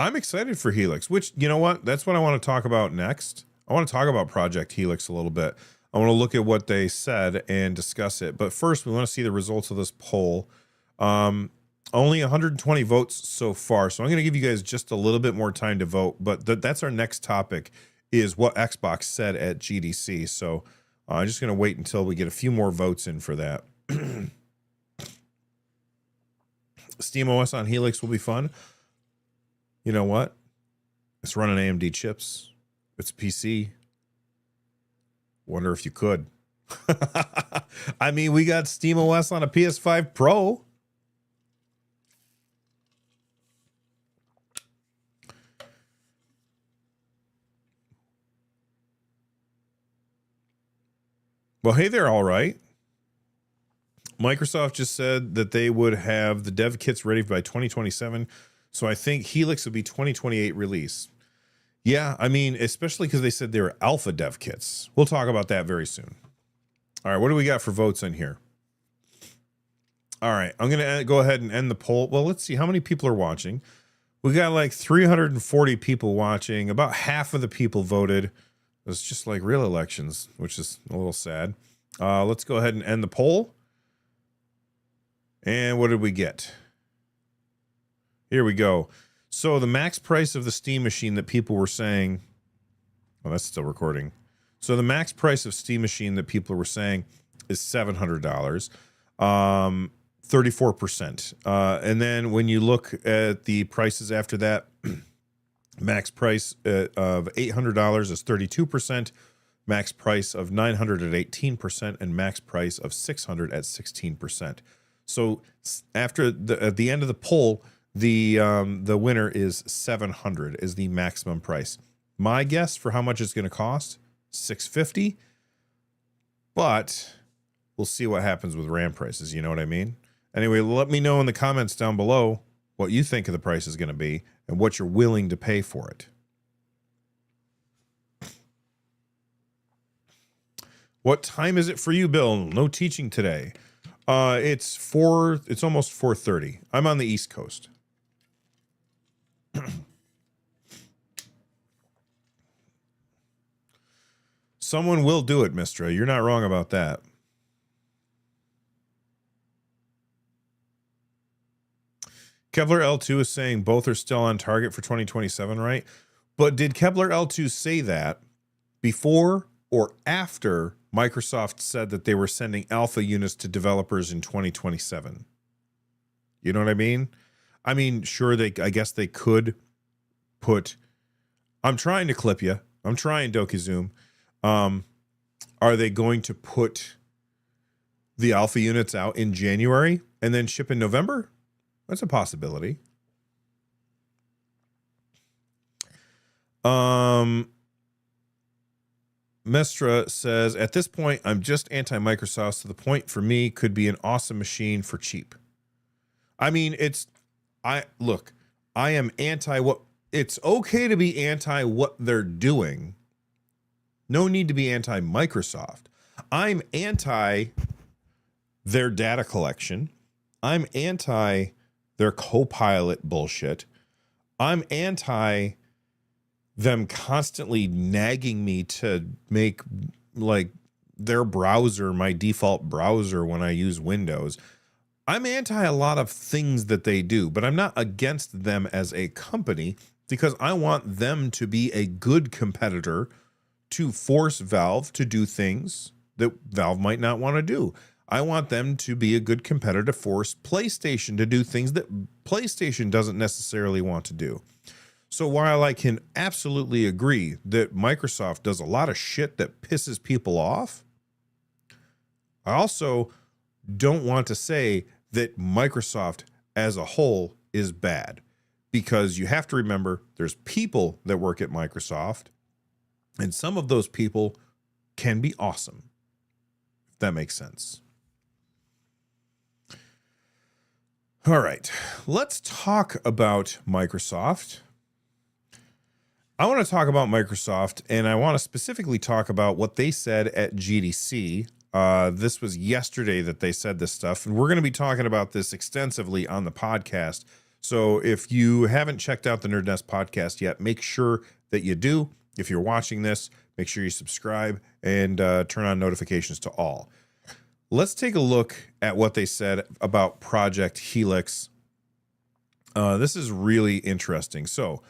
Speaker 1: I'm excited for Helix, which, you know what? That's what I want to talk about next. I want to talk about Project Helix a little bit. I want to look at what they said and discuss it. But first, we want to see the results of this poll. Only 120 votes so far, so I'm going to give you guys just a little bit more time to vote. But that's our next topic, is what Xbox said at GDC. So I'm just going to wait until we get a few more votes in for that. SteamOS on Helix will be fun. You know what? It's running AMD chips. It's a PC. Wonder if you could. I mean, we got SteamOS on a PS5 Pro. Well, hey there, all right. Microsoft just said that they would have the dev kits ready by 2027. So I think Helix will be 2028 release. Yeah, I mean, especially because they said they were alpha dev kits. We'll talk about that very soon. All right, what do we got for votes in here? All right, I'm going to go ahead and end the poll. Well, let's see how many people are watching. We got like 340 people watching. About half of the people voted. It's just like real elections, which is a little sad. Let's go ahead and end the poll. And what did we get? Here we go. So the max price of the Steam machine that people were saying, oh, that's still recording. So the max price of Steam machine that people were saying is $700, 34%. And then when you look at the prices after that, max price of $800 is 32%, max price of $900 at 18%, and max price of $600 at 16%. So after at the end of the poll, the winner is $700 is the maximum price. My guess for how much it's going to cost, $650, but we'll see what happens with RAM prices. You know what I mean? Anyway, let me know in the comments down below what you think of the price is going to be and what you're willing to pay for it. What time is it for you, Bill? No teaching today. It's almost 4:30. I'm on the East Coast. Someone will do it, Mistra. You're not wrong about that. Kevlar L2 is saying both are still on target for 2027, right? But did Kevlar L2 say that before or after Microsoft said that they were sending alpha units to developers in 2027? You know what I mean? I mean, sure, I guess they could put, I'm trying to clip you. I'm trying, DokiZoom. Are they going to put the alpha units out in January and then ship in November? That's a possibility. Mestra says, at this point, I'm just anti-Microsoft, so the point for me could be an awesome machine for cheap. I mean, I am anti what, it's okay to be anti what they're doing. No need to be anti-Microsoft. I'm anti their data collection. I'm anti their Copilot bullshit. I'm anti them constantly nagging me to make like their browser my default browser when I use Windows. I'm anti a lot of things that they do, but I'm not against them as a company because I want them to be a good competitor to force Valve to do things that Valve might not want to do. I want them to be a good competitor to force PlayStation to do things that PlayStation doesn't necessarily want to do. So while I can absolutely agree that Microsoft does a lot of shit that pisses people off, I also don't want to say that Microsoft as a whole is bad, because you have to remember there's people that work at Microsoft, and some of those people can be awesome, if that makes sense. All right, let's talk about Microsoft. I want to talk about Microsoft, and I want to specifically talk about what they said at GDC. This was yesterday that they said this stuff, and we're going to be talking about this extensively on the podcast. So if you haven't checked out the NerdNest podcast yet, make sure that you do. If you're watching this, make sure you subscribe and turn on notifications to all. Let's take a look at what they said about Project Helix. This is really interesting. So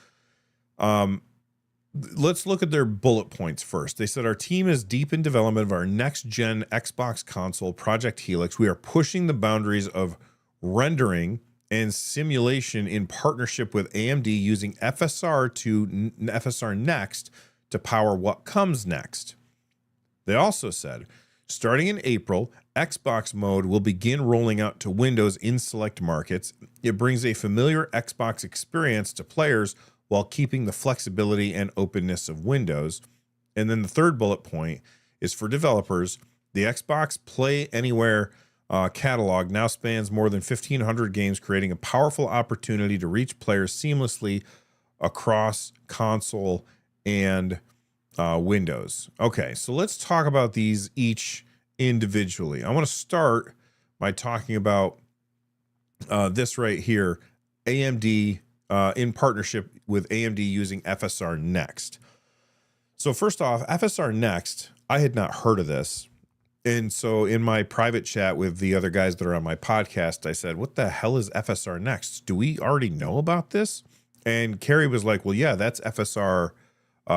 Speaker 1: let's look at their bullet points first. They said, our team is deep in development of our next-gen Xbox console, Project Helix. We are pushing the boundaries of rendering and simulation in partnership with AMD using FSR Next to power what comes next. They also said, starting in April, Xbox mode will begin rolling out to Windows in select markets. It brings a familiar Xbox experience to players while keeping the flexibility and openness of Windows. And then the third bullet point is for developers. The Xbox Play Anywhere catalog now spans more than 1,500 games, creating a powerful opportunity to reach players seamlessly across console and Windows. Okay, so let's talk about these each individually. I want to start by talking about this right here, AMD in partnership with AMD using FSR Next. So first off, FSR Next, I had not heard of this. And so in my private chat with the other guys that are on my podcast, I said, what the hell is FSR Next? Do we already know about this? And Kerry was like, well, yeah, that's FSR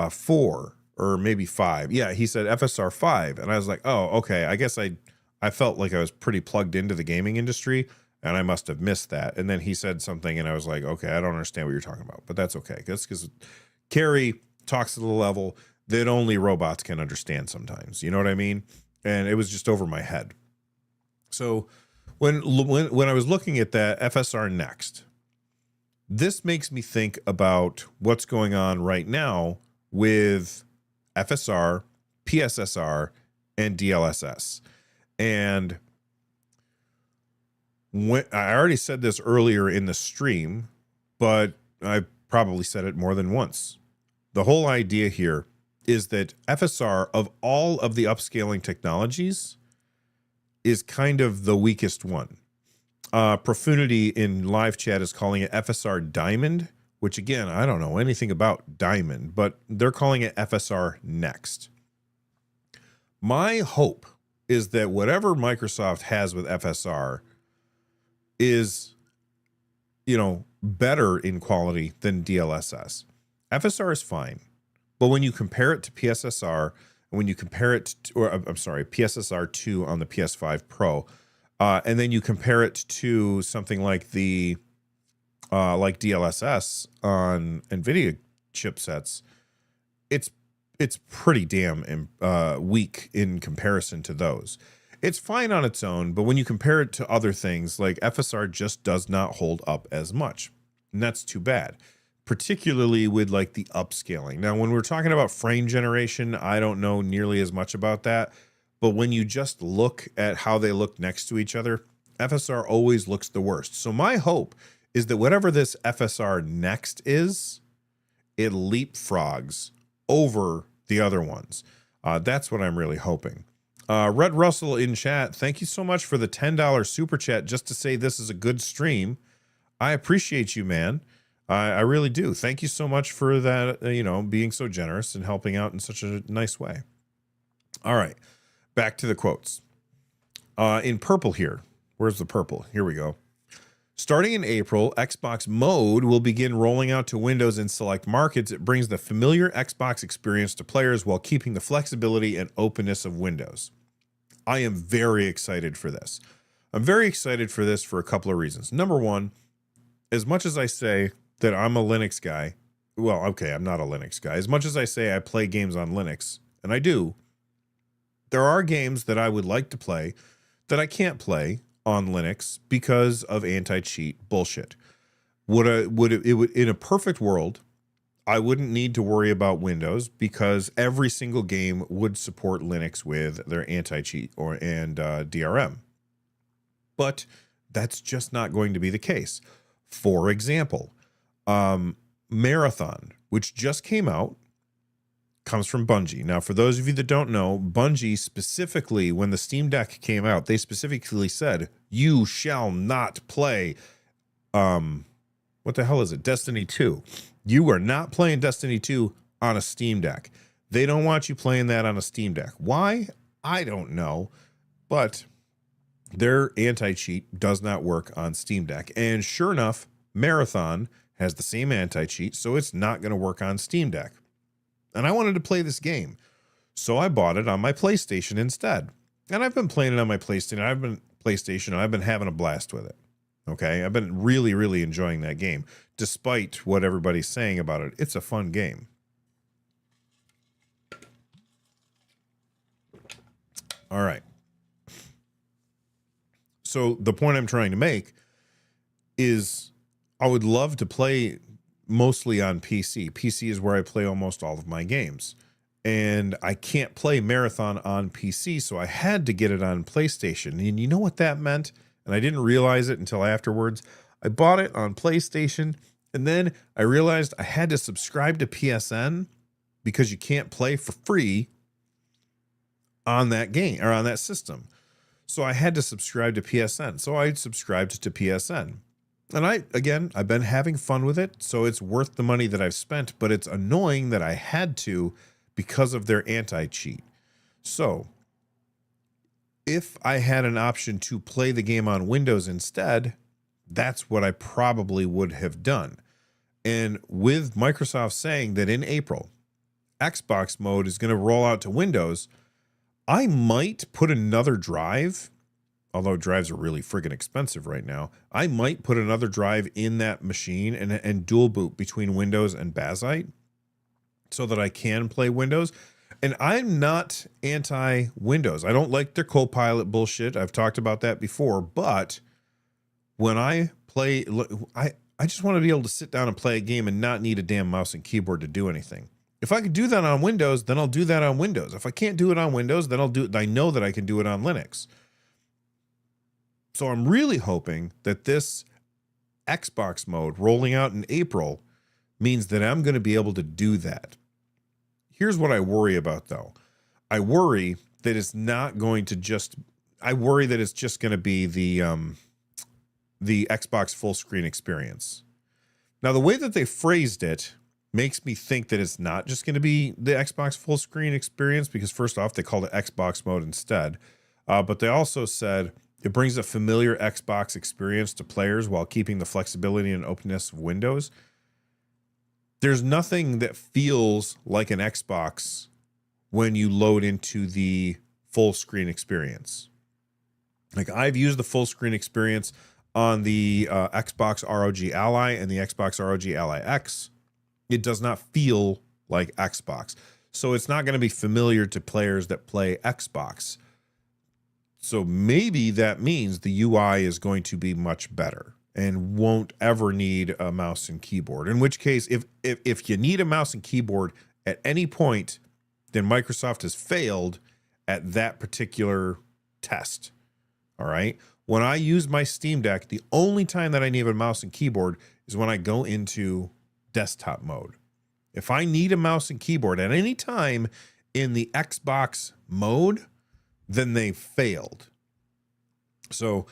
Speaker 1: 4 or maybe 5. Yeah, he said FSR 5. And I was like, oh, okay. I guess I felt like I was pretty plugged into the gaming industry, and I must have missed that. And then he said something, and I was like, okay, I don't understand what you're talking about. But that's okay. Because Kerry talks to the level that only robots can understand sometimes. You know what I mean? And it was just over my head. So when I was looking at that FSR Next, this makes me think about what's going on right now with FSR, PSSR, and DLSS. And when I already said this earlier in the stream, but I probably said it more than once. The whole idea here is that FSR, of all of the upscaling technologies, is kind of the weakest one. Profunity in live chat is calling it FSR Diamond, which again, I don't know anything about Diamond, but they're calling it FSR Next. My hope is that whatever Microsoft has with FSR is, better in quality than DLSS. FSR is fine, but when you compare it to PSSR, and when you compare it to, PSSR 2 on the PS5 Pro, and then you compare it to something like the like DLSS on NVIDIA chipsets, it's pretty damn weak in comparison to those. It's fine on its own, but when you compare it to other things, like FSR just does not hold up as much. And that's too bad, particularly with like the upscaling. Now, when we're talking about frame generation, I don't know nearly as much about that. But when you just look at how they look next to each other, FSR always looks the worst. So my hope is that whatever this FSR next is, it leapfrogs over the other ones. That's what I'm really hoping. Red Russell in chat, thank you so much for the $10 super chat just to say this is a good stream. I appreciate you, man. I really do. Thank you so much for that, being so generous and helping out in such a nice way. All right, back to the quotes. In purple here. Where's the purple? Here we go. Starting in April, Xbox Mode will begin rolling out to Windows in select markets. It brings the familiar Xbox experience to players while keeping the flexibility and openness of Windows. I am very excited for this. I'm very excited for this for a couple of reasons. Number one, as much as I say that I'm a Linux guy, well, okay, I'm not a Linux guy. As much as I say I play games on Linux, and I do, there are games that I would like to play that I can't play on Linux because of anti-cheat bullshit. In a perfect world, I wouldn't need to worry about Windows because every single game would support Linux with their anti-cheat and DRM. But that's just not going to be the case. For example, Marathon, which just came out, comes from Bungie. Now, for those of you that don't know, Bungie specifically, when the Steam Deck came out, they specifically said, you shall not play, what the hell is it? Destiny 2. You are not playing Destiny 2 on a Steam Deck. They don't want you playing that on a Steam Deck. Why? I don't know. But their anti-cheat does not work on Steam Deck. And sure enough, Marathon has the same anti-cheat, so it's not going to work on Steam Deck. And I wanted to play this game, so I bought it on my PlayStation instead. And I've been playing it on my PlayStation. I've been having a blast with it. Okay, I've been really, really enjoying that game, despite what everybody's saying about it. It's a fun game. All right. So the point I'm trying to make is I would love to play mostly on PC. PC is where I play almost all of my games. And I can't play Marathon on PC, so I had to get it on PlayStation. And you know what that meant? And I didn't realize it until afterwards. I bought it on PlayStation, and then I realized I had to subscribe to PSN because you can't play for free on that game or on that system. So I had to subscribe to PSN. So I subscribed to PSN. And I've been having fun with it, so it's worth the money that I've spent, but it's annoying that I had to because of their anti-cheat. So if I had an option to play the game on Windows instead, that's what I probably would have done. And with Microsoft saying that in April, Xbox Mode is going to roll out to Windows, I might put another drive, although drives are really friggin' expensive right now. I might put another drive in that machine and dual boot between Windows and Bazite so that I can play Windows. And I'm not anti-Windows. I don't like their Copilot bullshit. I've talked about that before. But when I play, I just want to be able to sit down and play a game and not need a damn mouse and keyboard to do anything. If I could do that on Windows, then I'll do that on Windows. If I can't do it on Windows, then I'll do it. I know that I can do it on Linux. So I'm really hoping that this Xbox Mode rolling out in April means that I'm going to be able to do that. Here's what I worry about, though. I worry that it's not going to just... I worry that it's just going to be the Xbox full screen experience. Now, the way that they phrased it makes me think that it's not just going to be the Xbox full screen experience, because first off, they called it Xbox Mode instead. But they also said it brings a familiar Xbox experience to players while keeping the flexibility and openness of Windows. There's nothing that feels like an Xbox when you load into the full screen experience. Like, I've used the full screen experience on the Xbox ROG Ally and the Xbox ROG Ally X. It does not feel like Xbox. So it's not going to be familiar to players that play Xbox. So maybe that means the UI is going to be much better. and won't ever need a mouse and keyboard. In which case, if you need a mouse and keyboard at any point, then Microsoft has failed at that particular test. All right. When I use my Steam Deck, the only time that I need a mouse and keyboard is when I go into desktop mode. If I need a mouse and keyboard at any time in the Xbox mode, then they failed. So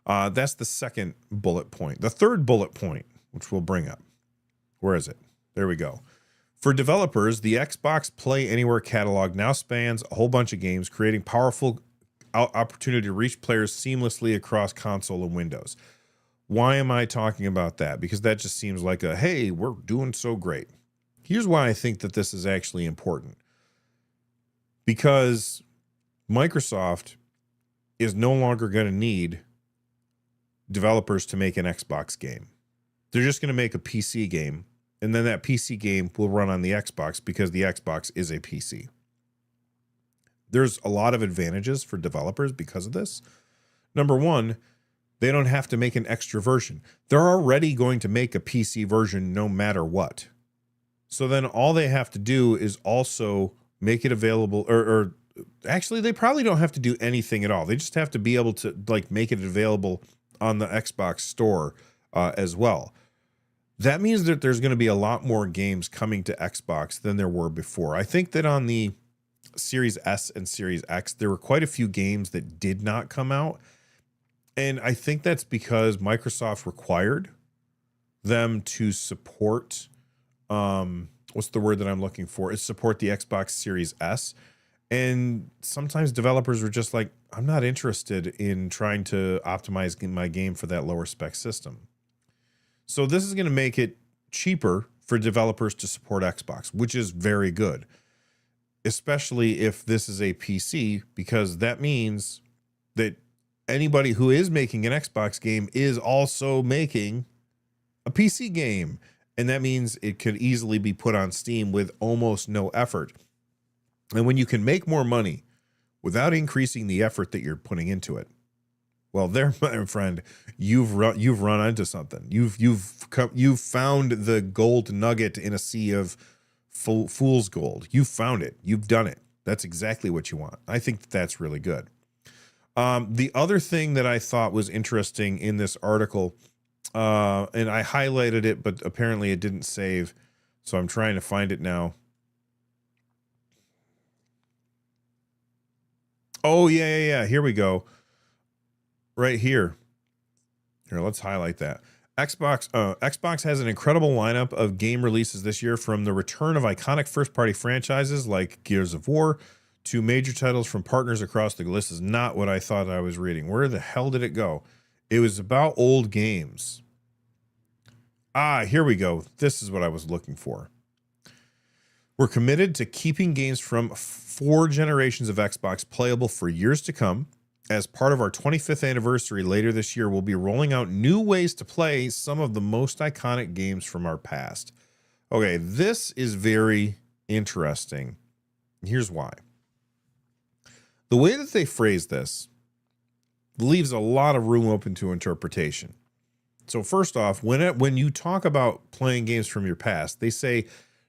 Speaker 1: that's the second bullet point. The third bullet point, which we'll bring up. Where is it? There we go. For developers, the Xbox Play Anywhere catalog now spans a whole bunch of games, creating powerful opportunity to reach players seamlessly across console and Windows. Why am I talking about that? Because that just seems like a, hey, we're doing so great. Here's why I think that this is actually important. Because Microsoft is no longer going to need developers to make an Xbox game. They're just going to make a PC game, and then that PC game will run on the Xbox because the Xbox is a PC. There's a lot of advantages for developers because of this. Number one, they don't have to make an extra version. They're already going to make a PC version no matter what. So then all they have to do is also make it available, or actually they probably don't have to do anything at all. They just have to be able to like make it available on the Xbox store as well. That means that there's going to be a lot more games coming to Xbox than there were before. I think that on the Series S and Series X, there were quite a few games that did not come out. And I think that's because Microsoft required them to support, what's the word that I'm looking for? Is support the Xbox Series S. And sometimes developers were just like, I'm not interested in trying to optimize my game for that lower spec system. So this is going to make it cheaper for developers to support Xbox, which is very good, especially if this is a PC, because that means that anybody who is making an Xbox game is also making a PC game. And that means it could easily be put on Steam with almost no effort. And when you can make more money without increasing the effort that you're putting into it, well, there, my friend, you've run into something. You've found the gold nugget in a sea of fool's gold. You found it. You've done it. That's exactly what you want. I think that's really good. The other thing that I thought was interesting in this article, and I highlighted it, but apparently it didn't save, so I'm trying to find it now. Oh, yeah. Here we go. Right here. Here, let's highlight that. Xbox has an incredible lineup of game releases this year, from the return of iconic first-party franchises like Gears of War to major titles from partners across the globe. This is not what I thought I was reading. Where the hell did it go? It was about old games. Here we go. This is what I was looking for. We're committed to keeping games from 4 generations of Xbox playable for years to come. As part of our 25th anniversary later this year, we'll be rolling out new ways to play some of the most iconic games from our past. Okay, this is very interesting. Here's why. The way that they phrase this leaves a lot of room open to interpretation. So first off, when you talk about playing games from your past, they say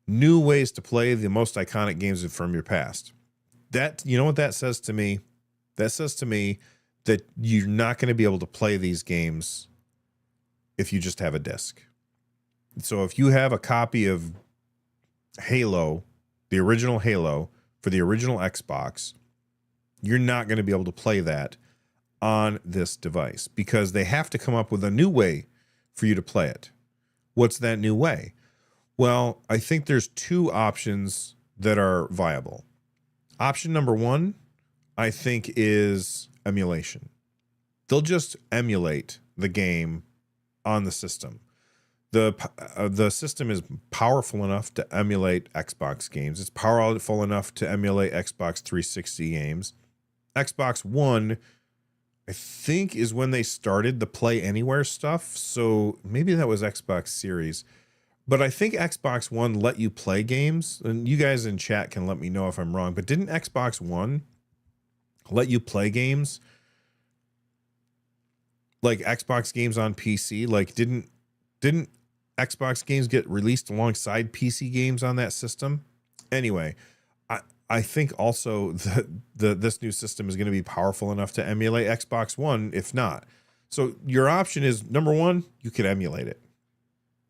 Speaker 1: new ways to play the most iconic games from your past. That, you know what that says to me? That says to me that you're not going to be able to play these games if you just have a disc. So if you have a copy of Halo, the original Halo for the original Xbox, you're not going to be able to play that on this device because they have to come up with a new way for you to play it. What's that new way? Well, I think there's 2 options that are viable. Option number 1, I think, is emulation. They'll just emulate the game on the system. The system is powerful enough to emulate Xbox games. It's powerful enough to emulate Xbox 360 games. Xbox One, I think, is when they started the Play Anywhere stuff. So maybe that was Xbox Series. But I think Xbox One let you play games. And you guys in chat can let me know if I'm wrong. But didn't Xbox One let you play games like Xbox games on PC. Like didn't Xbox games get released alongside PC games on that system? Anyway, I think also that this new system is going to be powerful enough to emulate Xbox One, if not. So your option is, number one, you could emulate it,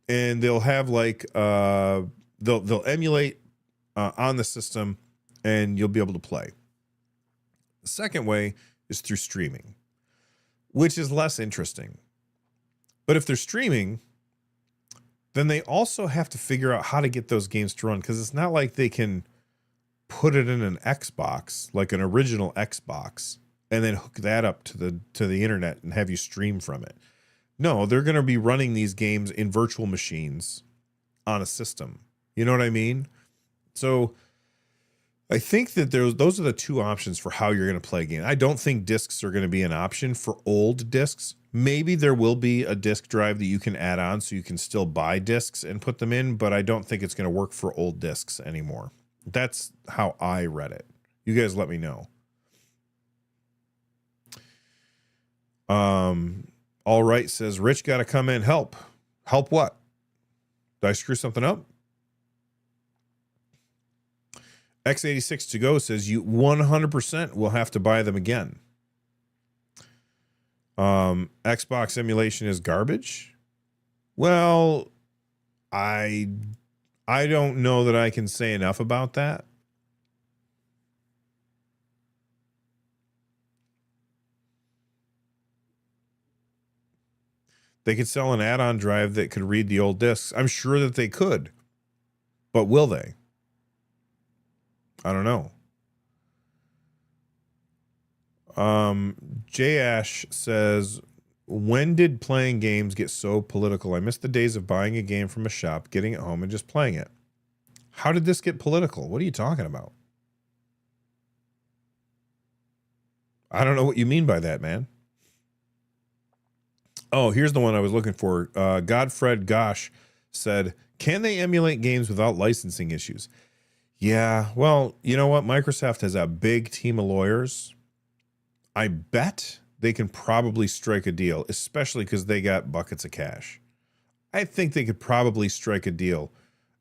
Speaker 1: and they'll have like they'll emulate on the system, and you'll be able to play. The second way is through streaming, which is less interesting. But if they're streaming, then they also have to figure out how to get those games to run, because it's not like they can put it in an Xbox, like an original Xbox, and then hook that up to the internet and have you stream from it. No, they're going to be running these games in virtual machines on a system. You know what I mean? So I think that those are the two options for how you're going to play a game. I don't think discs are going to be an option for old discs. Maybe there will be a disc drive that you can add on so you can still buy discs and put them in, but I don't think it's going to work for old discs anymore. That's how I read it. You guys let me know. All right, says Rich, got to come in. Help what? Did I screw something up? X86 to go says you 100% will have to buy them again. Xbox emulation is garbage. Well, I don't know that I can say enough about that. They could sell an add-on drive that could read the old discs. I'm sure that they could, but will they? I don't know. J Ash says, when did playing games get so political? I miss the days of buying a game from a shop, getting it home, and just playing it. How did this get political? What are you talking about? I don't know what you mean by that, man. Oh, here's the one I was looking for. Godfred Gosh said, can they emulate games without licensing issues? Yeah, well, you know what? Microsoft has a big team of lawyers. I bet they can probably strike a deal, especially because they got buckets of cash. I think they could probably strike a deal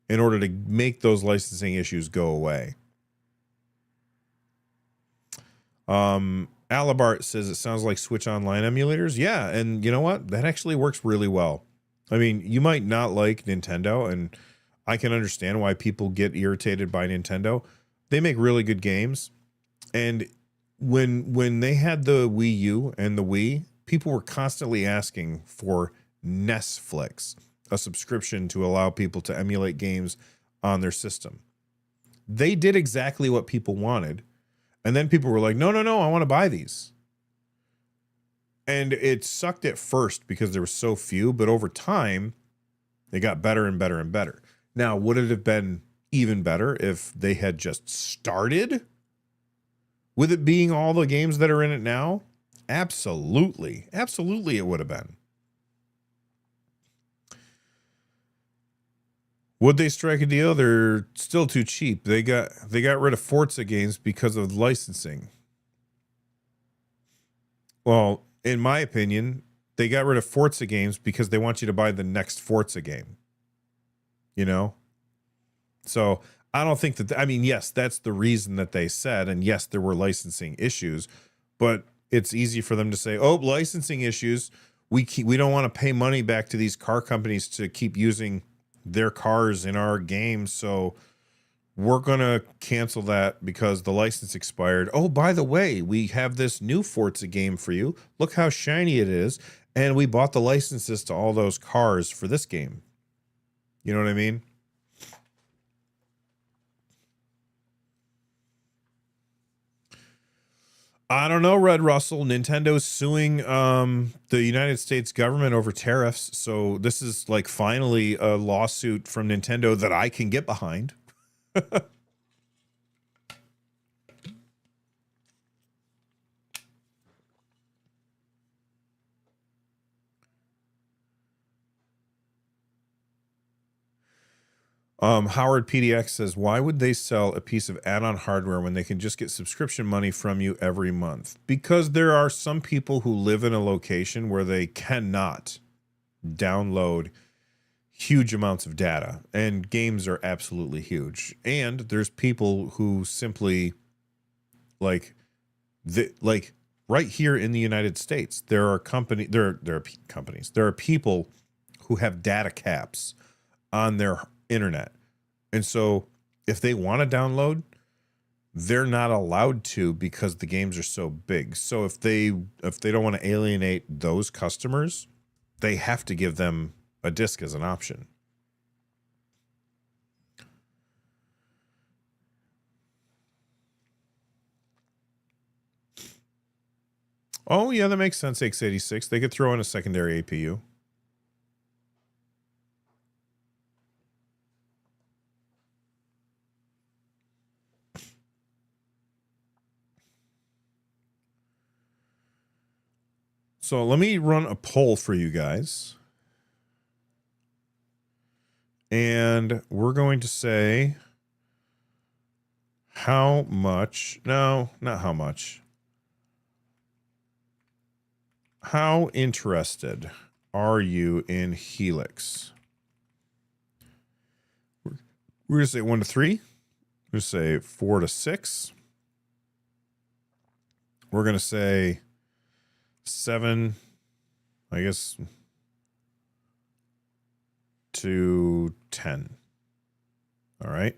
Speaker 1: in order to make those licensing issues go away. Alabart says it sounds like Switch Online emulators. Yeah, and you know what? That actually works really well. I mean, you might not like Nintendo, and I can understand why people get irritated by Nintendo. They make really good games, and when they had the Wii U and the Wii, people were constantly asking for Netflix, a subscription to allow people to emulate games on their system. They did exactly what people wanted. And then people were like, no, I want to buy these. And it sucked at first because there were so few, but over time, they got better and better and better. Now, would it have been even better if they had just started with it being all the games that are in it now? Absolutely. Absolutely it would have been. Would they strike a deal? They're still too cheap. They got rid of Forza games because of licensing. Well, in my opinion, they got rid of Forza games because they want you to buy the next Forza game. You know? So I don't think that, I mean, yes, that's the reason that they said, and yes, there were licensing issues, but it's easy for them to say, oh, licensing issues. We don't want to pay money back to these car companies to keep using their cars in our games, so we're gonna cancel that because the license expired. Oh, by the way, we have this new Forza game for you. Look how shiny it is, and we bought the licenses to all those cars for this game. You know what I mean? I don't know, Red Russell. Nintendo's suing the United States government over tariffs. So this is like finally a lawsuit from Nintendo that I can get behind. Howard PDX says, why would they sell a piece of add-on hardware when they can just get subscription money from you every month? Because there are some people who live in a location where they cannot download huge amounts of data, and games are absolutely huge. And there's people who simply like right here in the United States, there are companies, there are people who have data caps on their internet. And so if they want to download, they're not allowed to because the games are so big. So if they don't want to alienate those customers, they have to give them a disc as an option. Oh, yeah, that makes sense, x86. They could throw in a secondary APU. So let me run a poll for you guys. And we're going to say how much. No, not how much. How interested are you in Helix? We're going to say 1 to 3. We're going to say 4 to 6. We're going to say 7, I guess, to 10. All right.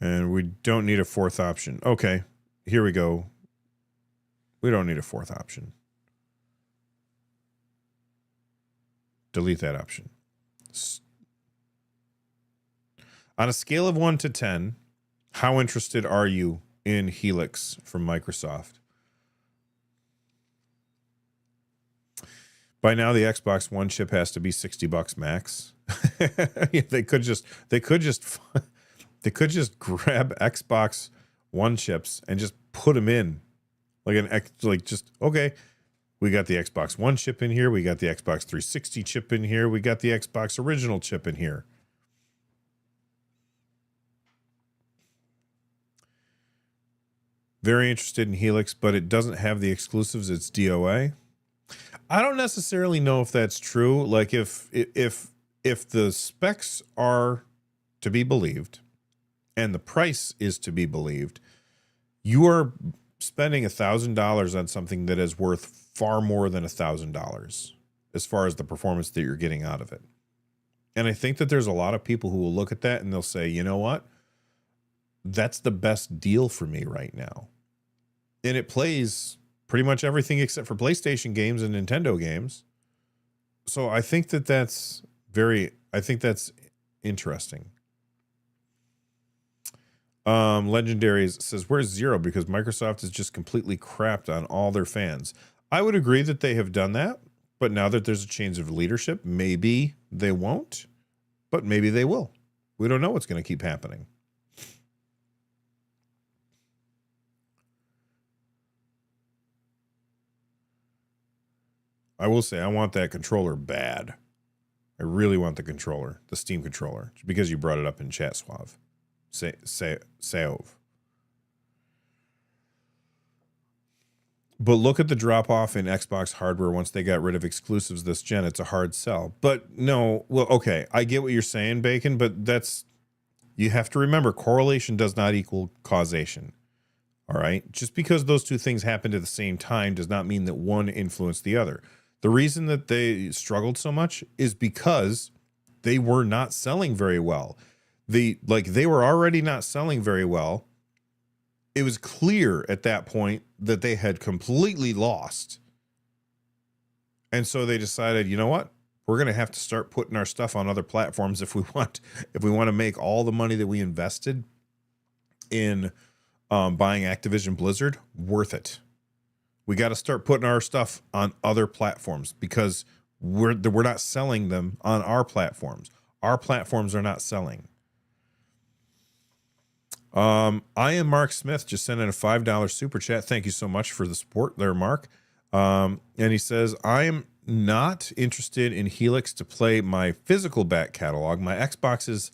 Speaker 1: And we don't need a fourth option. Okay, here we go. We don't need a fourth option. Delete that option. On a scale of 1 to 10, how interested are you in Helix from Microsoft? By now, the Xbox One chip has to be $60 max. They could just grab Xbox One chips and just put them in, okay. We got the Xbox One chip in here. We got the Xbox 360 chip in here. We got the Xbox original chip in here. Very interested in Helix, but it doesn't have the exclusives. It's DOA. I don't necessarily know if that's true. Like if the specs are to be believed and the price is to be believed, you are spending $1,000 on something that is worth far more than $1,000 as far as the performance that you're getting out of it. And I think that there's a lot of people who will look at that and they'll say, you know what? That's the best deal for me right now. And it plays pretty much everything except for PlayStation games and Nintendo games. So I think that that's interesting. Legendaries says, where's Zero? Because Microsoft is just completely crapped on all their fans. I would agree that they have done that, but now that there's a change of leadership, maybe they won't, but maybe they will. We don't know what's going to keep happening. I will say I want that controller bad. I really want the controller, the Steam controller, because you brought it up in chat, Suave. Saove. But look at the drop off in Xbox hardware once they got rid of exclusives this gen. It's a hard sell. But no, well, okay, I get what you're saying, Bacon, but you have to remember, correlation does not equal causation. All right? Just because those two things happened at the same time does not mean that one influenced the other. The reason that they struggled so much is because they were not selling very well. They were already not selling very well. It was clear at that point that they had completely lost. And so they decided, you know what? We're going to have to start putting our stuff on other platforms if we want to make all the money that we invested in buying Activision Blizzard worth it. We got to start putting our stuff on other platforms because we're not selling them on our platforms. Our platforms are not selling. I am Mark Smith, just sent in a $5 super chat. Thank you so much for the support there, Mark. And he says, I am not interested in Helix to play my physical back catalog. My Xbox is...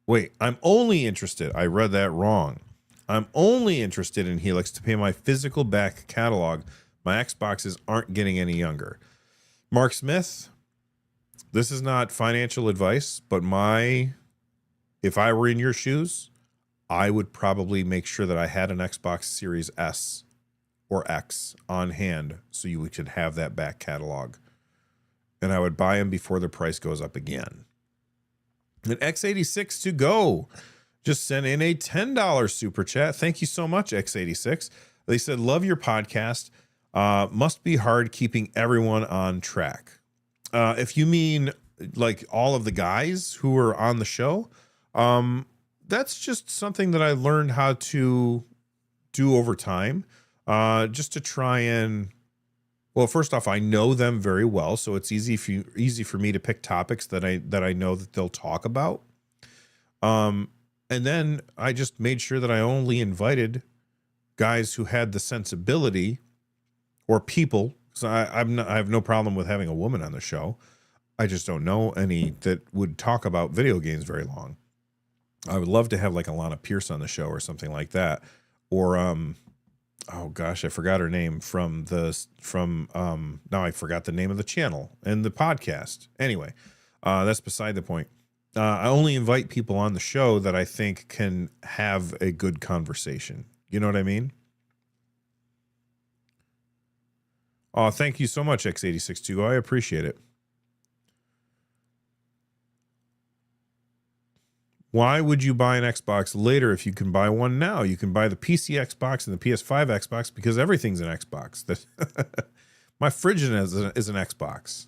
Speaker 1: Wait, I'm only interested. I read that wrong. I'm only interested in Helix to pay my physical back catalog. My Xboxes aren't getting any younger. Mark Smith, this is not financial advice, but if I were in your shoes, I would probably make sure that I had an Xbox Series S or X on hand so you could have that back catalog. And I would buy them before the price goes up again. And X86 to go just sent in a $10 super chat. Thank you so much, X86. They said, love your podcast. Must be hard keeping everyone on track. If you mean like all of the guys who are on the show, that's just something that I learned how to do over time. Just to try and, well, first off, I know them very well, so it's easy for me to pick topics that I know that they'll talk about. And then I just made sure that I only invited guys who had the sensibility, or people. So I have no problem with having a woman on the show. I just don't know any that would talk about video games very long. I would love to have like Alana Pierce on the show or something like that. Or, oh gosh, I forgot her name now I forgot the name of the channel and the podcast. Anyway, that's beside the point. I only invite people on the show that I think can have a good conversation. You know what I mean? Oh, thank you so much, X86-2. I appreciate it. Why would you buy an Xbox later if you can buy one now? You can buy the PC Xbox and the PS5 Xbox because everything's an Xbox. My fridge is an Xbox.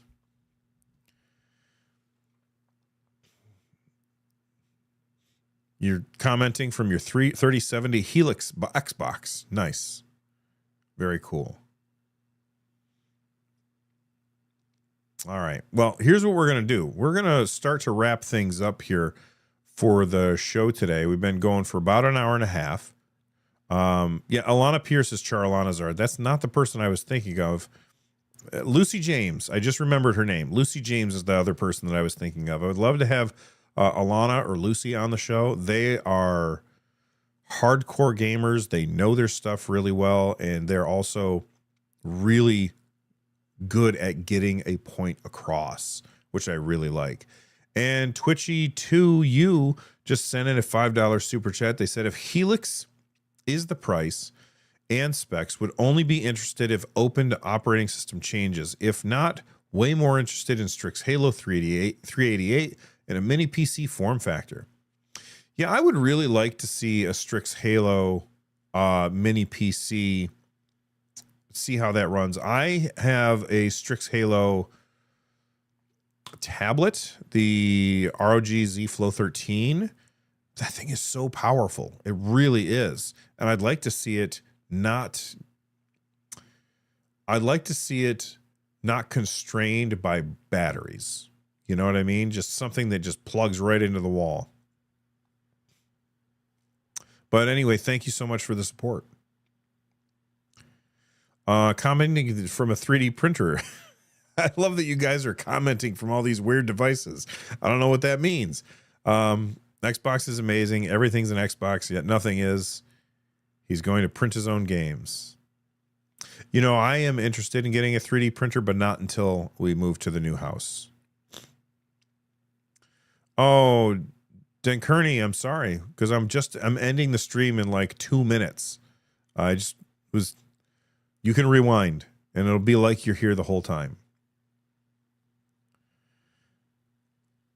Speaker 1: You're commenting from your 3070 Helix Xbox. Nice. Very cool. All right. Well, here's what we're going to do. We're going to start to wrap things up here for the show today. We've been going for about an hour and a half. Yeah, Alana Pierce is Charlana Zard. That's not the person I was thinking of. Lucy James. I just remembered her name. Lucy James is the other person that I was thinking of. I would love to have Alana or Lucy on the show. They are hardcore gamers. They know their stuff really well, and they're also really good at getting a point across, which I really like. And Twitchy2U just sent in a $5 super chat. They said, if Helix is the price and specs, would only be interested if open to operating system changes. If not, way more interested in Strix Halo 388 and a mini PC form factor. Yeah, I would really like to see a Strix Halo mini PC, see how that runs. I have a Strix Halo tablet, the ROG Z Flow 13. That thing is so powerful. It really is. And I'd like to see it not constrained by batteries. You know what I mean? Just something that just plugs right into the wall. But anyway, thank you so much for the support. Commenting from a 3D printer. I love that you guys are commenting from all these weird devices. I don't know what that means. Xbox is amazing. Everything's an Xbox, yet nothing is. He's going to print his own games. You know, I am interested in getting a 3D printer, but not until we move to the new house. Oh, Kearney, I'm sorry, because I'm ending the stream in like 2 minutes. You can rewind, and it'll be like you're here the whole time.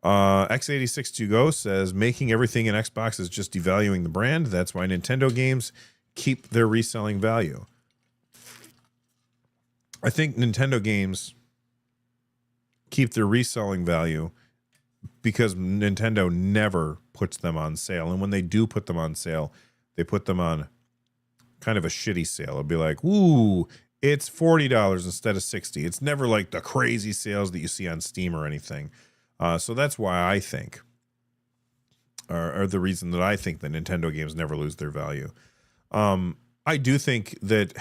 Speaker 1: X86-2Go says, making everything in Xbox is just devaluing the brand. That's why Nintendo games keep their reselling value. I think Nintendo games keep their reselling value because Nintendo never puts them on sale. And when they do put them on sale, they put them on kind of a shitty sale. It'll be like, ooh, it's $40 instead of $60. It's never like the crazy sales that you see on Steam or anything. So that's why I think, or the reason that I think that Nintendo games never lose their value. I do think that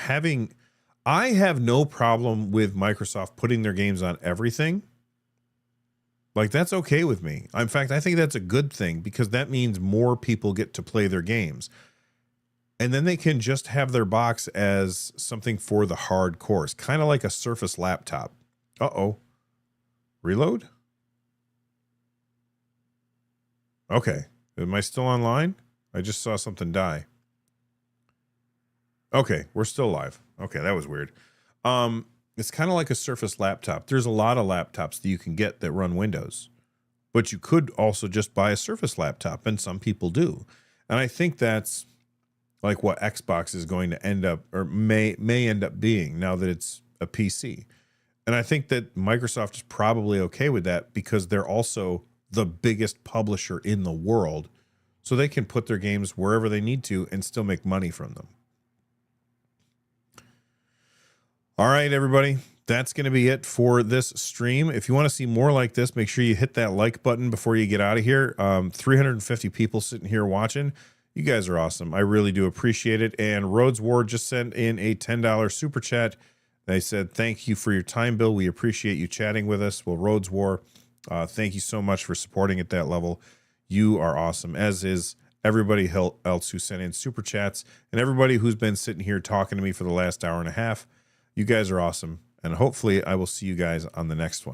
Speaker 1: I have no problem with Microsoft putting their games on everything. Like, that's okay with me. In fact, I think that's a good thing because that means more people get to play their games. And then they can just have their box as something for the hardcores, kind of like a Surface laptop. Uh-oh. Reload? Okay. Am I still online? I just saw something die. Okay, we're still live. Okay, that was weird. It's kind of like a Surface laptop. There's a lot of laptops that you can get that run Windows, but you could also just buy a Surface laptop, and some people do. And I think that's like what Xbox is going to end up, or may end up being, now that it's a PC. And I think that Microsoft is probably okay with that because they're also the biggest publisher in the world, so they can put their games wherever they need to and still make money from them. All right, everybody, that's going to be it for this stream. If you want to see more like this, make sure you hit that like button before you get out of here. 350 people sitting here watching. You guys are awesome. I really do appreciate it. And Rhodes War just sent in a $10 super chat. They said, thank you for your time, Bill. We appreciate you chatting with us. Well, Rhodes War, thank you so much for supporting at that level. You are awesome, as is everybody else who sent in super chats and everybody who's been sitting here talking to me for the last hour and a half. You guys are awesome, and hopefully I will see you guys on the next one.